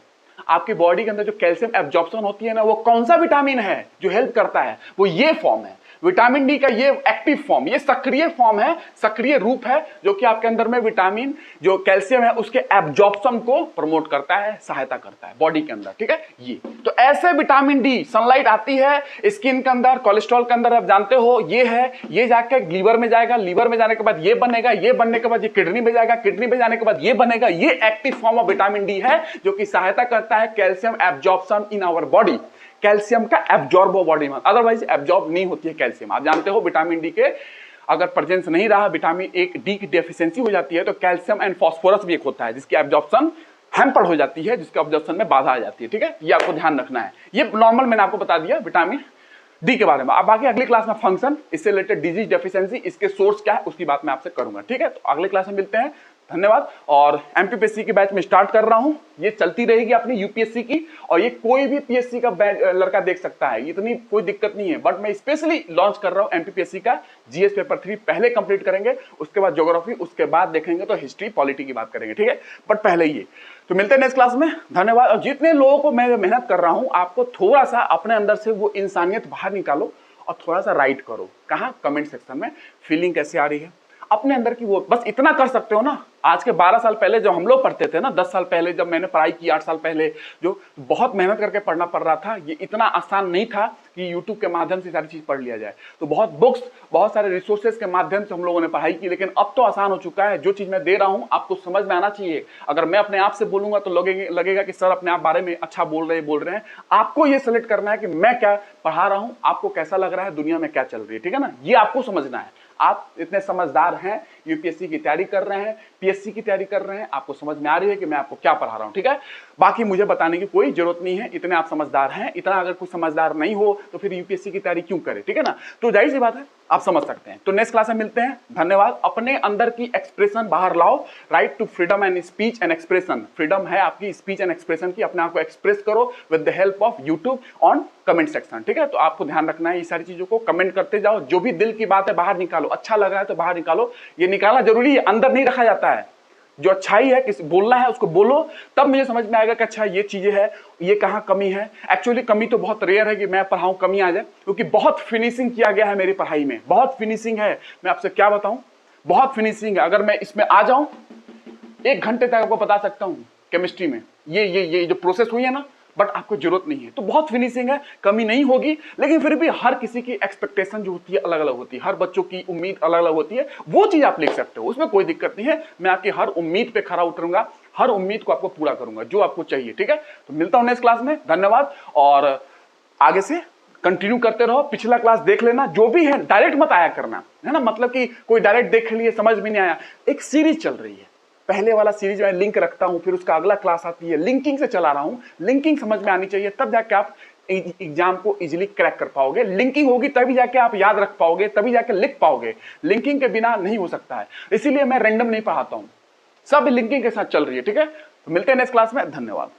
Speaker 1: आपकी बॉडी के अंदर जो कैल्शियम एब्जॉर्प्शन होती है ना, वो कौन सा विटामिन है जो हेल्प करता है, वो ये फॉर्म है विटामिन डी का, ये एक्टिव फॉर्म, ये सक्रिय फॉर्म है, सक्रिय रूप है जो कि आपके अंदर में विटामिन जो कैल्शियम है उसके एब्जॉर्प्शन को प्रमोट करता है, सहायता करता है बॉडी के अंदर, ठीक है। ये तो ऐसे विटामिन डी, सनलाइट आती है स्किन के अंदर, कोलेस्ट्रॉल के अंदर, आप जानते हो ये है, ये जाके लीवर में जाएगा, लीवर में जाने के बाद ये बनेगा, ये बनने के बाद ये किडनी में जाएगा, किडनी में जाने के बाद ये बनेगा, ये active form of vitamin D है जो कि सहायता करता है calcium absorption in our body, calcium का एब्जॉर्ब हो बॉडी में, अदरवाइज एब्जॉर्ब नहीं होती है कैल्शियम। आप जानते हो विटामिन डी के अगर प्रेजेंस नहीं रहा, विटामिन डी की डेफिशिएंसी हो जाती है तो कैल्शियम एंड फास्फोरस भी एक होता है जिसकी एब्जॉर्प्शन हैम्पर हो जाती है, जिसके एब्जॉर्प्शन में बाधा आ जाती है, ठीक है। ये आपको ध्यान रखना है। ये नॉर्मल मैंने आपको बता दिया विटामिन डी के बारे में। अब बाकी अगली क्लास में फंक्शन, इससे रिलेटेड डिजीज डेफिशिएंसी, इसके सोर्स क्या है उसकी बात मैं आपसे करूंगा, ठीक है। तो अगले क्लास में मिलते हैं, धन्यवाद। और एमपीपीएससी की बैच में स्टार्ट कर रहा हूं, ये चलती रहेगी अपनी यूपीएससी की, और ये कोई भी पीएससी का लड़का देख सकता है, इतनी कोई दिक्कत नहीं है। बट मैं स्पेशली लॉन्च कर रहा हूं एमपीपीएससी का जीएस पेपर 3 पहले कंप्लीट करेंगे, उसके बाद ज्योग्राफी, उसके बाद देखेंगे तो हिस्ट्री पॉलिटी की बात करेंगे, ठीक है। बट पहले ये तो मिलते हैं नेक्स्ट क्लास में, धन्यवाद। और जितने लोगों को मैं मेहनत कर रहा हूं, आपको थोड़ा सा अपने अंदर से वो इंसानियत बाहर निकालो और थोड़ा सा राइट करो। कहाँ? कमेंट सेक्शन में। फीलिंग कैसे आ रही है अपने अंदर की, वो बस इतना कर सकते हो ना। आज के 12 साल पहले जब हम लोग पढ़ते थे ना, 10 साल पहले जब मैंने पढ़ाई की, 8 साल पहले, जो बहुत मेहनत करके पढ़ना पड़ रहा था, ये इतना आसान नहीं था कि यूट्यूब के माध्यम से सारी चीज पढ़ लिया जाए। तो बहुत बुक्स, बहुत सारे रिसोर्सेज के माध्यम से हम लोगों ने पढ़ाई की, लेकिन अब तो आसान हो चुका है। जो चीज मैं दे रहा हूं आपको समझ में आना चाहिए। अगर मैं अपने आप से बोलूंगा तो लगेगा कि सर अपने आप बारे में अच्छा बोल रहे हैं। आपको ये सेलेक्ट करना है कि मैं क्या पढ़ा रहा हूं, आपको कैसा लग रहा है, दुनिया में क्या चल रही है, ठीक है ना। ये आपको समझना है। आप इतने समझदार हैं, यूपीएससी की तैयारी कर रहे हैं, पीएससी की तैयारी कर रहे हैं, आपको समझ में आ रही है कि मैं आपको क्या पढ़ा रहा हूं, ठीक है। बाकी मुझे बताने की कोई जरूरत नहीं है, इतने आप समझदार हैं। इतना अगर कोई समझदार नहीं हो तो फिर यूपीएससी की तैयारी क्यों करे, ठीक है ना। तो जाहिर सी बात है आप समझ सकते हैं। तो नेक्स्ट क्लास में मिलते हैं, धन्यवाद। अपने अंदर की एक्सप्रेशन बाहर लाओ, right to freedom and speech and expression. Freedom है आपकी स्पीच एंड एक्सप्रेशन की, अपने आप को एक्सप्रेस करो with the help of YouTube on comment section, ठीक है। तो आपको ध्यान रखना है, ये सारी चीजों को कमेंट करते जाओ, जो भी दिल की बात है बाहर निकालो, अच्छा लगा है तो बाहर निकालो, ये निकालना जरूरी है, अंदर नहीं रखा जाता है। जो अच्छाई है किसी बोलना है उसको बोलो, तब मुझे समझ में आएगा कि अच्छा ये चीजें है, ये कहाँ कमी है। एक्चुअली कमी तो बहुत रेयर है कि मैं पढ़ाऊं कमी आ जाए, क्योंकि बहुत फिनिशिंग किया गया है मेरी पढ़ाई में, बहुत फिनिशिंग है। मैं आपसे क्या बताऊं, बहुत फिनिशिंग है। अगर मैं इसमें आ जाऊं 1 घंटे तक आपको बता सकता हूं केमिस्ट्री में ये जो प्रोसेस हुई है ना, बट आपको जरूरत नहीं है। तो बहुत फिनिशिंग है, कमी नहीं होगी, लेकिन फिर भी हर किसी की एक्सपेक्टेशन जो होती है अलग अलग होती है, हर बच्चों की उम्मीद अलग अलग होती है, वो चीज आप लिख सकते हो, उसमें कोई दिक्कत नहीं है। मैं आपकी हर उम्मीद पे खरा उतरूंगा, हर उम्मीद को आपको पूरा करूंगा जो आपको चाहिए, ठीक है। तो मिलता हूं नेक्स्ट क्लास में, धन्यवाद। और आगे से कंटिन्यू करते रहो, पिछला क्लास देख लेना, जो भी है डायरेक्ट मत आया करना, है ना। मतलब कि कोई डायरेक्ट देख लिए समझ में नहीं आया, एक सीरीज चल रही है, पहले वाला सीरीज में लिंक रखता हूं, फिर उसका अगला क्लास आती है, लिंकिंग से चला रहा हूं। लिंकिंग समझ में आनी चाहिए, तब जाके आप एग्जाम को इजीली क्रैक कर पाओगे। लिंकिंग होगी तभी जाके आप याद रख पाओगे, तभी जाके लिख पाओगे। लिंकिंग के बिना नहीं हो सकता है, इसीलिए मैं रैंडम नहीं पढ़ाता हूं, सब लिंकिंग के साथ चल रही है, ठीक है। तो मिलते हैं नेक्स्ट क्लास में, धन्यवाद।